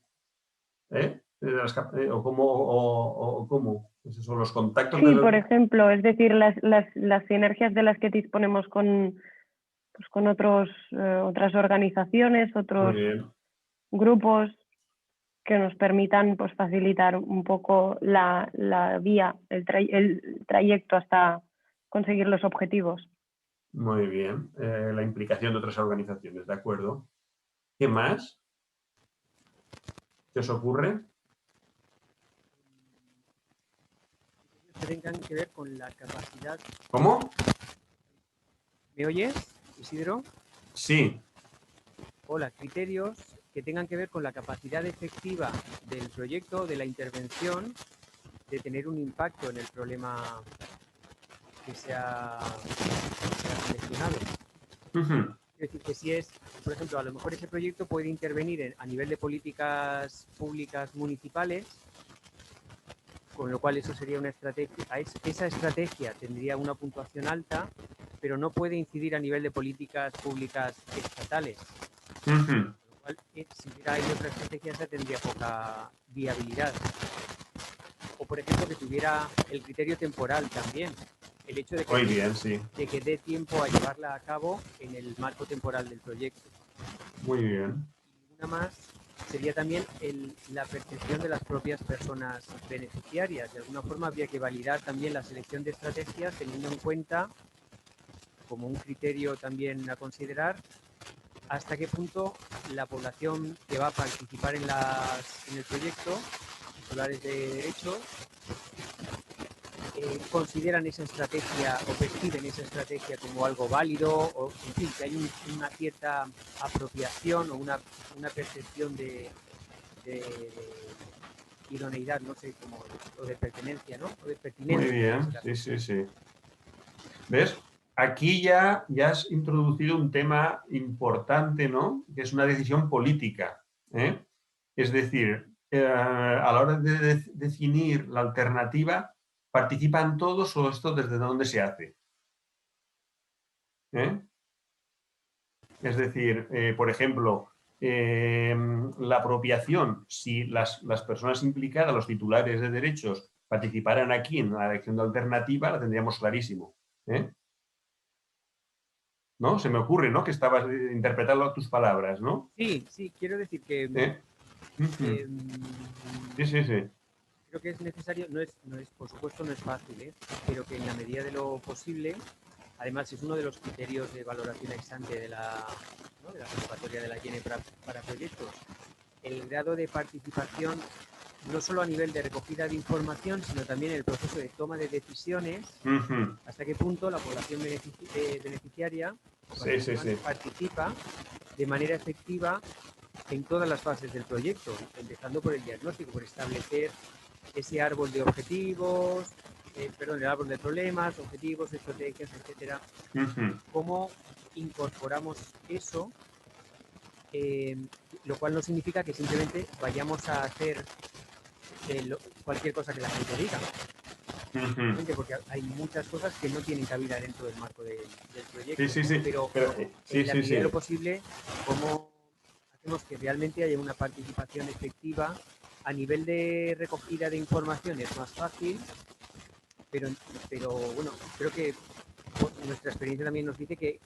¿O cómo? Esos son los contactos. Sí, por ejemplo, es decir, las sinergias de las que disponemos con otras organizaciones, otros grupos que nos permitan pues, facilitar un poco la vía, el trayecto hasta conseguir los objetivos. Muy bien, la implicación de otras organizaciones, ¿de acuerdo? ¿Qué más? ¿Qué os ocurre? que tengan que ver con la capacidad... ¿Cómo? ¿Me oyes, Isidro? Sí. Hola, criterios que tengan que ver con la capacidad efectiva del proyecto, de la intervención, de tener un impacto en el problema que se ha seleccionado. Ujú. Es decir, que si es, por ejemplo, a lo mejor ese proyecto puede intervenir a nivel de políticas públicas municipales, con lo cual eso sería una estrategia. Esa estrategia tendría una puntuación alta, pero no puede incidir a nivel de políticas públicas estatales. Ujú. Con lo cual, si hubiera ahí otra estrategia, esa tendría poca viabilidad. O, por ejemplo, que tuviera el criterio temporal también. El hecho de Muy bien, sí. que dé tiempo a llevarla a cabo en el marco temporal del proyecto. Muy bien. Y una más sería también la percepción de las propias personas beneficiarias. De alguna forma habría que validar también la selección de estrategias teniendo en cuenta, como un criterio también a considerar, hasta qué punto la población que va a participar en el proyecto, titulares de derechos, consideran esa estrategia o perciben esa estrategia como algo válido, o en fin, que hay una cierta apropiación o una percepción de idoneidad, no sé cómo, o de pertenencia, ¿no? O de pertinencia. Muy bien, sí, sí, sí. ¿Ves? Aquí ya has introducido un tema importante, ¿no? Que es una decisión política, ¿eh? Es decir, a la hora de definir la alternativa, ¿participan todos o esto desde dónde se hace? ¿Eh? Es decir, por ejemplo, la apropiación, si las personas implicadas, los titulares de derechos, participaran aquí en la elección de alternativa, la tendríamos clarísimo. ¿Eh? ¿No? Se me ocurre, ¿no? Que estabas interpretando tus palabras, ¿no? Sí, sí, quiero decir que Ujú. Sí, sí, sí. creo que es necesario, por supuesto no es fácil, pero que en la medida de lo posible, además es uno de los criterios de valoración ex ante de la convocatoria de la IENE para proyectos, el grado de participación no solo a nivel de recogida de información, sino también el proceso de toma de decisiones, Ujú. hasta qué punto la población beneficiaria Sí, sí, sí. participa de manera efectiva en todas las fases del proyecto, empezando por el diagnóstico, por establecer ese árbol de objetivos, el árbol de problemas, objetivos, estrategias, etcétera. Ujú. ¿Cómo incorporamos eso? Lo cual no significa que simplemente vayamos a hacer cualquier cosa que la gente diga. Ujú. Porque hay muchas cosas que no tienen cabida dentro del marco del proyecto. Sí, sí, sí. Pero sí, en la sí, medida de lo sí. posible, ¿cómo hacemos que realmente haya una participación efectiva? A nivel de recogida de información es más fácil, pero bueno, creo que nuestra experiencia también nos dice que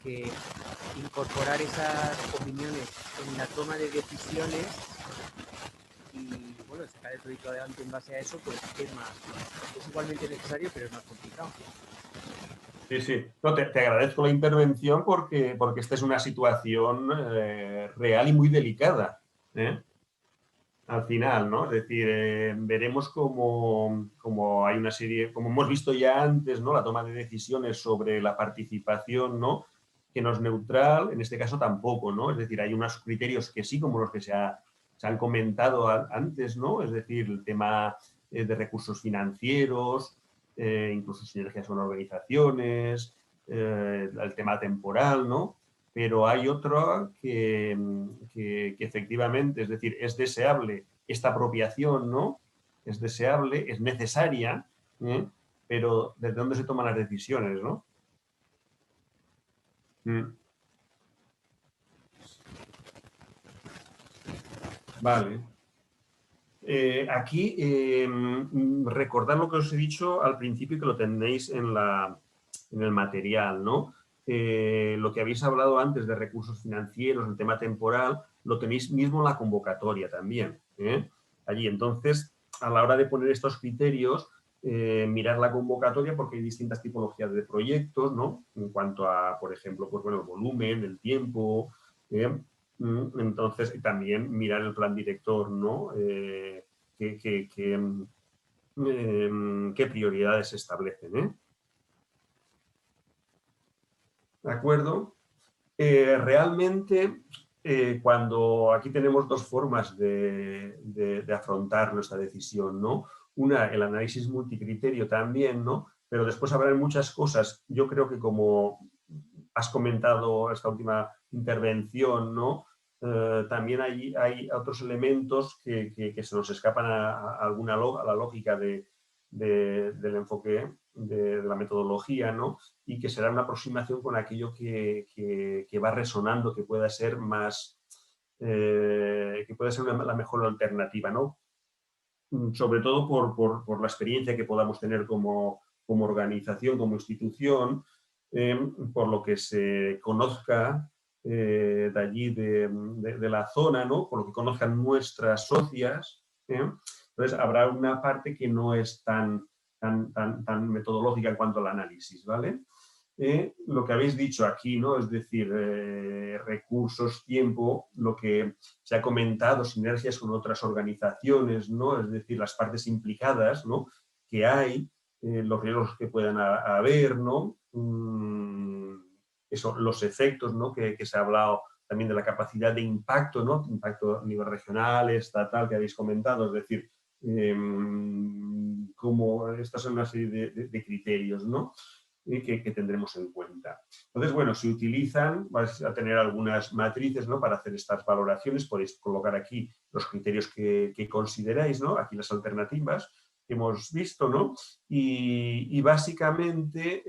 incorporar esas opiniones en la toma de decisiones y bueno, sacar el proyecto adelante en base a eso, pues es igualmente necesario, pero es más complicado. Sí, sí. No, te agradezco la intervención porque esta es una situación real y muy delicada, ¿eh? Al final, ¿no? Es decir, veremos cómo hay una serie, como hemos visto ya antes, ¿no? La toma de decisiones sobre la participación, ¿no? Que no es neutral, en este caso tampoco, ¿no? Es decir, hay unos criterios que sí, como los que se han comentado antes, ¿no? Es decir, el tema de recursos financieros, incluso sinergias con organizaciones, el tema temporal, ¿no? Pero hay otro que efectivamente, es decir, es deseable esta apropiación, ¿no? Es deseable, es necesaria, ¿eh? Pero ¿desde dónde se toman las decisiones, no? Vale. Aquí, recordad lo que os he dicho al principio y que lo tenéis en el material, ¿no? Lo que habéis hablado antes de recursos financieros, el tema temporal, lo tenéis mismo en la convocatoria también, ¿eh? Allí, entonces, a la hora de poner estos criterios, mirar la convocatoria porque hay distintas tipologías de proyectos, ¿no? En cuanto a, por ejemplo, pues bueno, el volumen, el tiempo, entonces, también mirar el plan director, ¿no? Que qué prioridades se establecen, ¿eh? ¿De acuerdo? Realmente, cuando aquí tenemos dos formas de afrontar nuestra decisión, ¿no? Una, el análisis multicriterio también, ¿no? Pero después habrá muchas cosas, yo creo que como has comentado esta última intervención, ¿no? También hay otros elementos que se nos escapan a la lógica del enfoque de la metodología, ¿no? Y que será una aproximación con aquello que va resonando, que pueda ser más, que pueda ser la mejor alternativa, ¿no? Sobre todo por la experiencia que podamos tener como organización, como institución, por lo que se conozca de allí, de la zona, ¿no? Por lo que conozcan nuestras socias. Entonces, habrá una parte que no es tan metodológica en cuanto al análisis, ¿vale? Lo que habéis dicho aquí, ¿no? Es decir, recursos, tiempo, lo que se ha comentado, sinergias con otras organizaciones, ¿no? Es decir, las partes implicadas, ¿no? Que hay, los riesgos que puedan haber, ¿no? Eso, los efectos, ¿no? Que se ha hablado también de la capacidad de impacto, ¿no? Impacto a nivel regional, estatal, que habéis comentado, es decir, como estas son una serie de criterios, ¿no? Que tendremos en cuenta. Entonces, bueno, se utilizan, vais a tener algunas matrices, ¿no? Para hacer estas valoraciones, podéis colocar aquí los criterios que consideráis, ¿no? Aquí las alternativas que hemos visto, ¿no? Y básicamente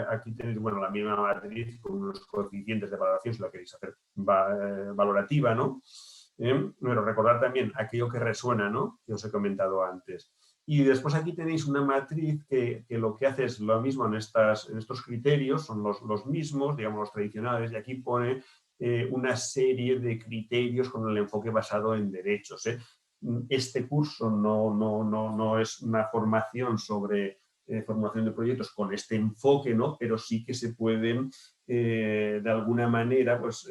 aquí tenéis, bueno, la misma matriz con unos coeficientes de valoración si la queréis hacer valorativa, ¿no? Pero recordar también aquello que resuena, ¿no? Que os he comentado antes. Y después aquí tenéis una matriz que lo que hace es lo mismo en estos criterios, son los mismos, digamos los tradicionales, y aquí pone una serie de criterios con el enfoque basado en derechos. Este curso no es una formación sobre formulación de proyectos con este enfoque, ¿no? Pero sí que se pueden de alguna manera pues,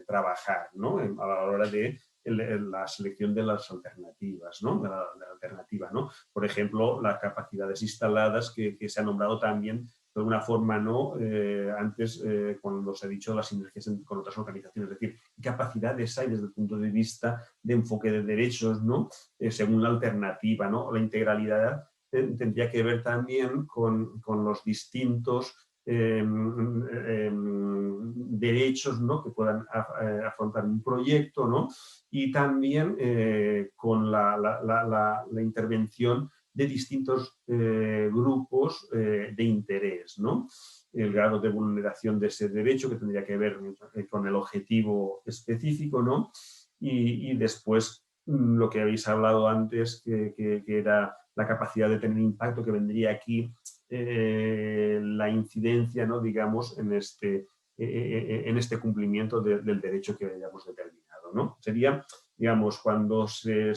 trabajar, ¿no? A la hora de la selección de las alternativas, ¿no? De la alternativa, ¿no? Por ejemplo, las capacidades instaladas que se ha nombrado también de alguna forma, ¿no? Antes, cuando se ha dicho las sinergias con otras organizaciones, es decir, qué capacidades hay desde el punto de vista de enfoque de derechos, ¿no? Según la alternativa, ¿no? La integralidad tendría que ver también con los distintos derechos, ¿no? Que puedan afrontar un proyecto, ¿no? Y también con la intervención de distintos grupos de interés, ¿no? El grado de vulneración de ese derecho que tendría que ver con el objetivo específico, ¿no? Y después lo que habéis hablado antes, que era la capacidad de tener impacto, que vendría aquí la incidencia, ¿no? Digamos, en este cumplimiento del derecho que hayamos determinado, ¿no? Sería, digamos, cuando se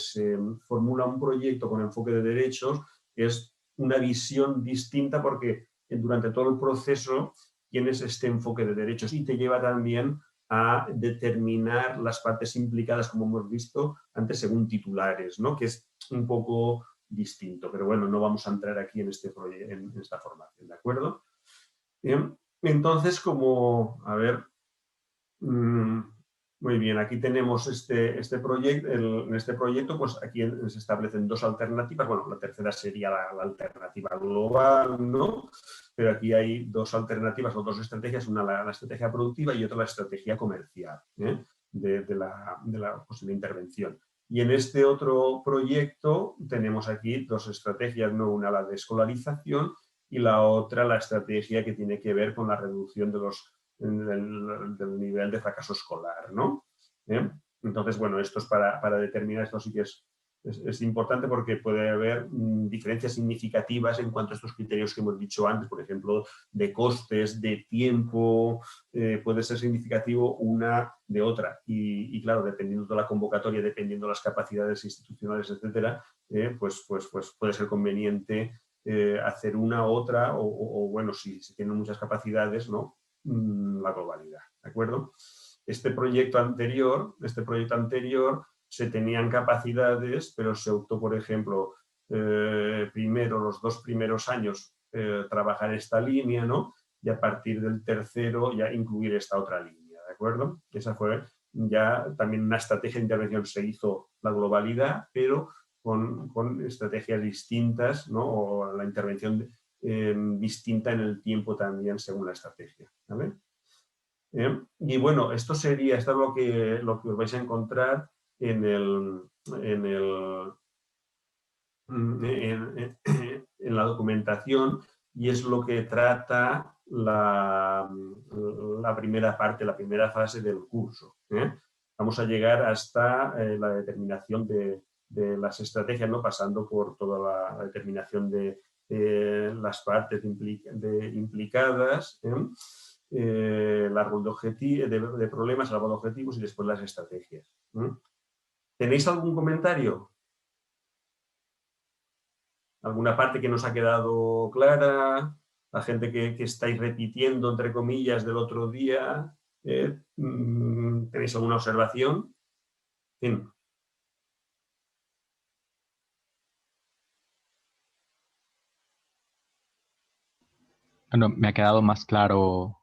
formula un proyecto con enfoque de derechos, es una visión distinta porque durante todo el proceso tienes este enfoque de derechos y te lleva también a determinar las partes implicadas, como hemos visto antes, según titulares, ¿no? Que es un poco distinto, pero bueno, no vamos a entrar aquí en esta formación, ¿de acuerdo? Bien. Entonces, a ver, muy bien, aquí tenemos este proyecto, en este proyecto, pues aquí se establecen dos alternativas, bueno, la tercera sería la alternativa global, ¿no? Pero aquí hay dos alternativas o dos estrategias, una la estrategia productiva y otra la estrategia comercial, de la posible intervención. Y en este otro proyecto tenemos aquí dos estrategias, ¿no? Una la de escolarización y la otra la estrategia que tiene que ver con la reducción del nivel de fracaso escolar, ¿no? Entonces, bueno, esto es para determinar, esto sí que es importante porque puede haber diferencias significativas en cuanto a estos criterios que hemos dicho antes, por ejemplo, de costes, de tiempo, puede ser significativo una de otra. Y claro, dependiendo de la convocatoria, dependiendo de las capacidades institucionales, etcétera, pues puede ser conveniente hacer una u otra o bueno, si tienen muchas capacidades, ¿no? La globalidad, ¿de acuerdo? Este proyecto anterior se tenían capacidades, pero se optó, por ejemplo, primero, los 2 primeros años, trabajar esta línea, ¿no? Y a partir del tercero ya incluir esta otra línea, ¿de acuerdo? Esa fue ya también una estrategia de intervención, se hizo la globalidad, pero con estrategias distintas, ¿no? O la intervención distinta en el tiempo también según la estrategia, ¿vale? Y bueno, esto es lo que os vais a encontrar en la documentación, y es lo que trata la primera parte, la primera fase del curso. Vamos a llegar hasta la determinación de las estrategias, ¿no? Pasando por toda la determinación de las partes implicadas, el árbol de problemas, el árbol de objetivos y después las estrategias. ¿Tenéis algún comentario? ¿Alguna parte que nos ha quedado clara? La gente que estáis repitiendo, entre comillas, del otro día, ¿tenéis alguna observación? En fin. Bueno, me ha quedado más claro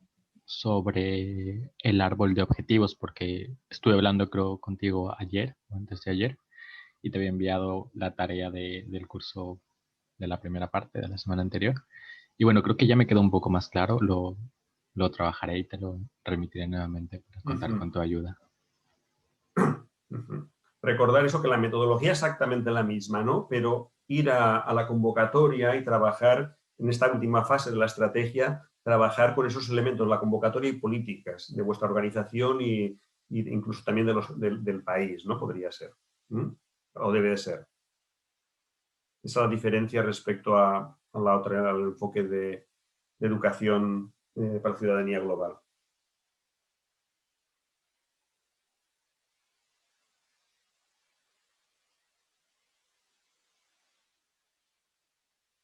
sobre el árbol de objetivos porque estuve hablando, creo, contigo ayer o antes de ayer y te había enviado la tarea del curso de la primera parte de la semana anterior. Y bueno, creo que ya me quedó un poco más claro, lo trabajaré y te lo remitiré nuevamente para contar con tu ayuda. Recordar eso, que la metodología es exactamente la misma, ¿no? Pero ir a la convocatoria y trabajar en esta última fase de la estrategia, trabajar con esos elementos, la convocatoria y políticas de vuestra organización y incluso también del país, ¿no? Podría ser. O debe de ser. Esa es la diferencia respecto a la otra, al enfoque de educación para ciudadanía global.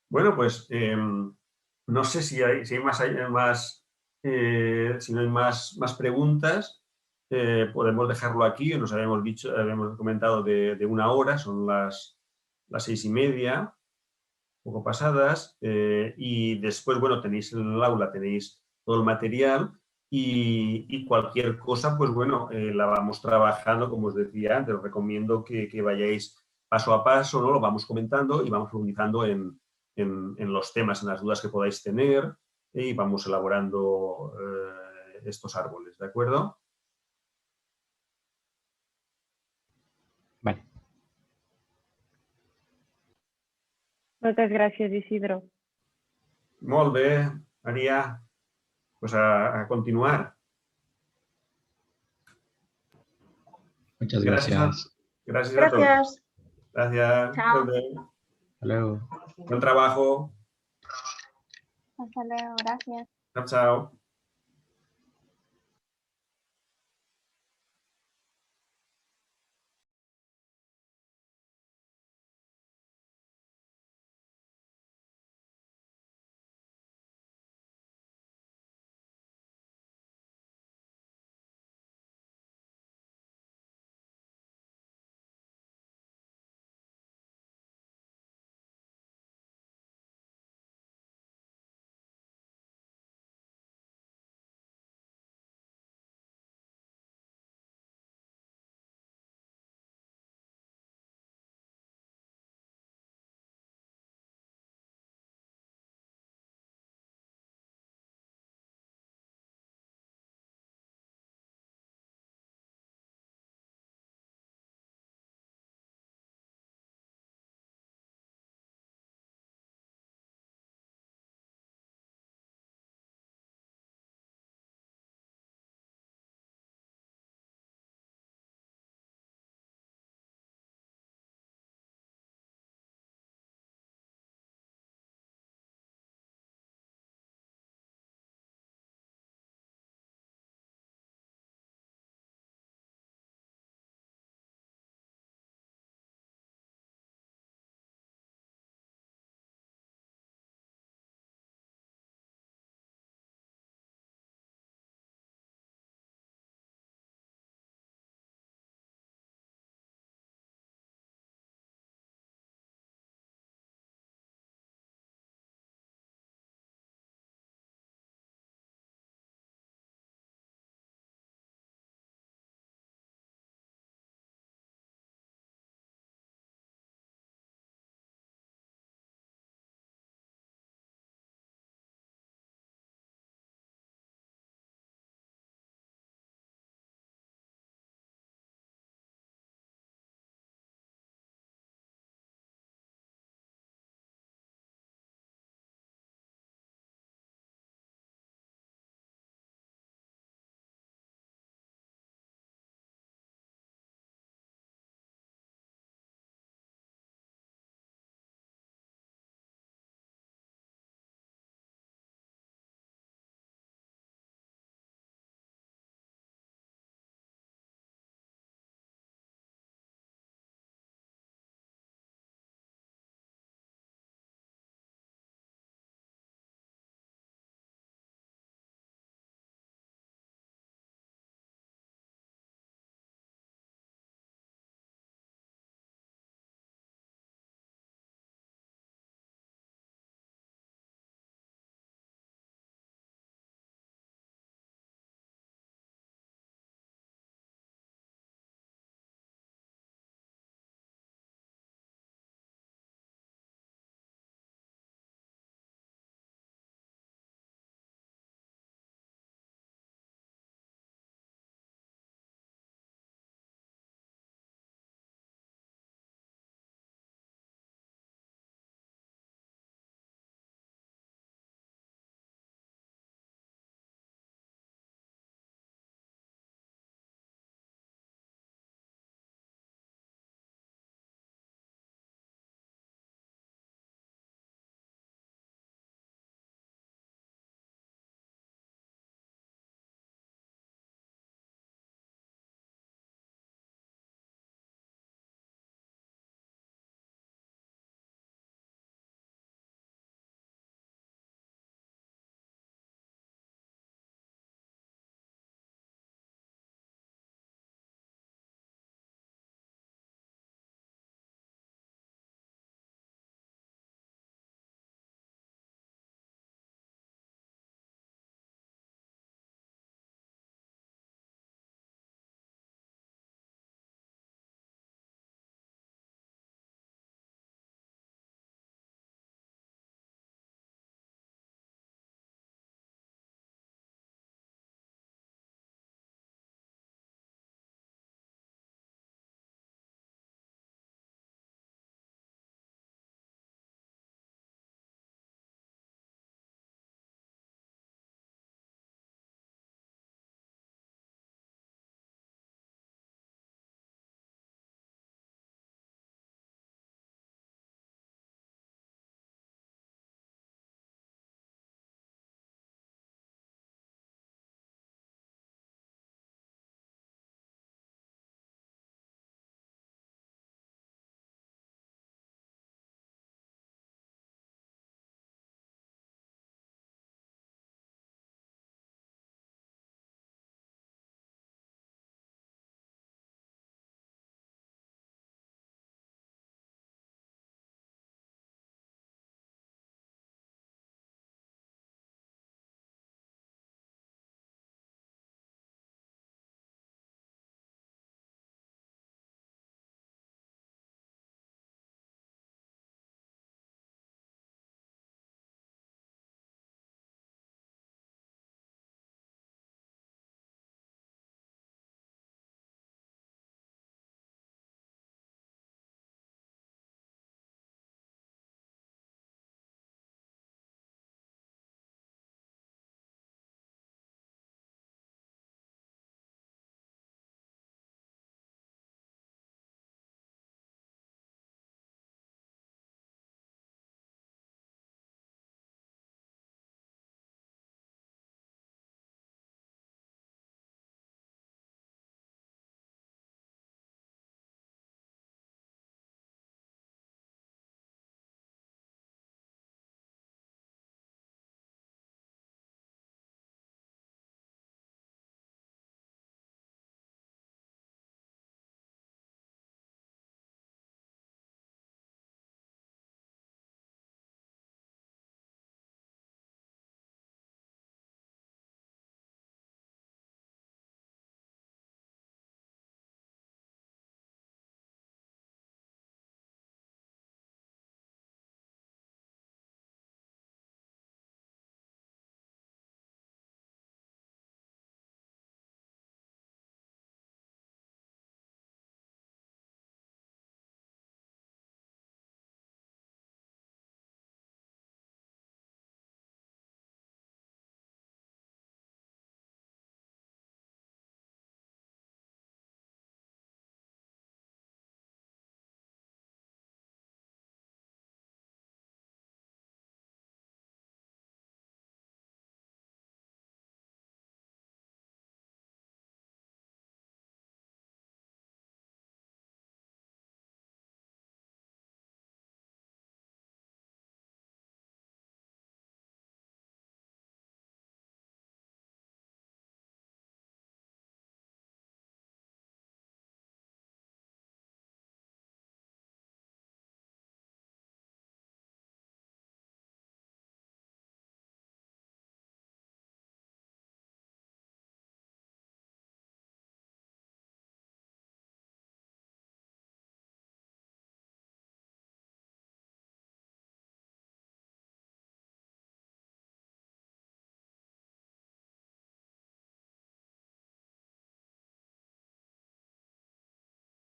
Bueno, pues no sé si no hay más preguntas, podemos dejarlo aquí. Nos habíamos comentado de 1 hora, son las 6:30, poco pasadas, y después, bueno, tenéis en el aula, tenéis todo el material y cualquier cosa, pues bueno, la vamos trabajando, como os decía antes. Os recomiendo que vayáis paso a paso, ¿no? Lo vamos comentando y vamos profundizando en los temas, en las dudas que podáis tener, y vamos elaborando estos árboles, ¿de acuerdo? Vale. Muchas gracias, Isidro. Molt bé, María. Pues a continuar. Muchas gracias. Gracias a todos. Gracias. Gracias. Chao. Molt bé. Hasta luego. Buen trabajo. Hasta luego, gracias. Chao, chao.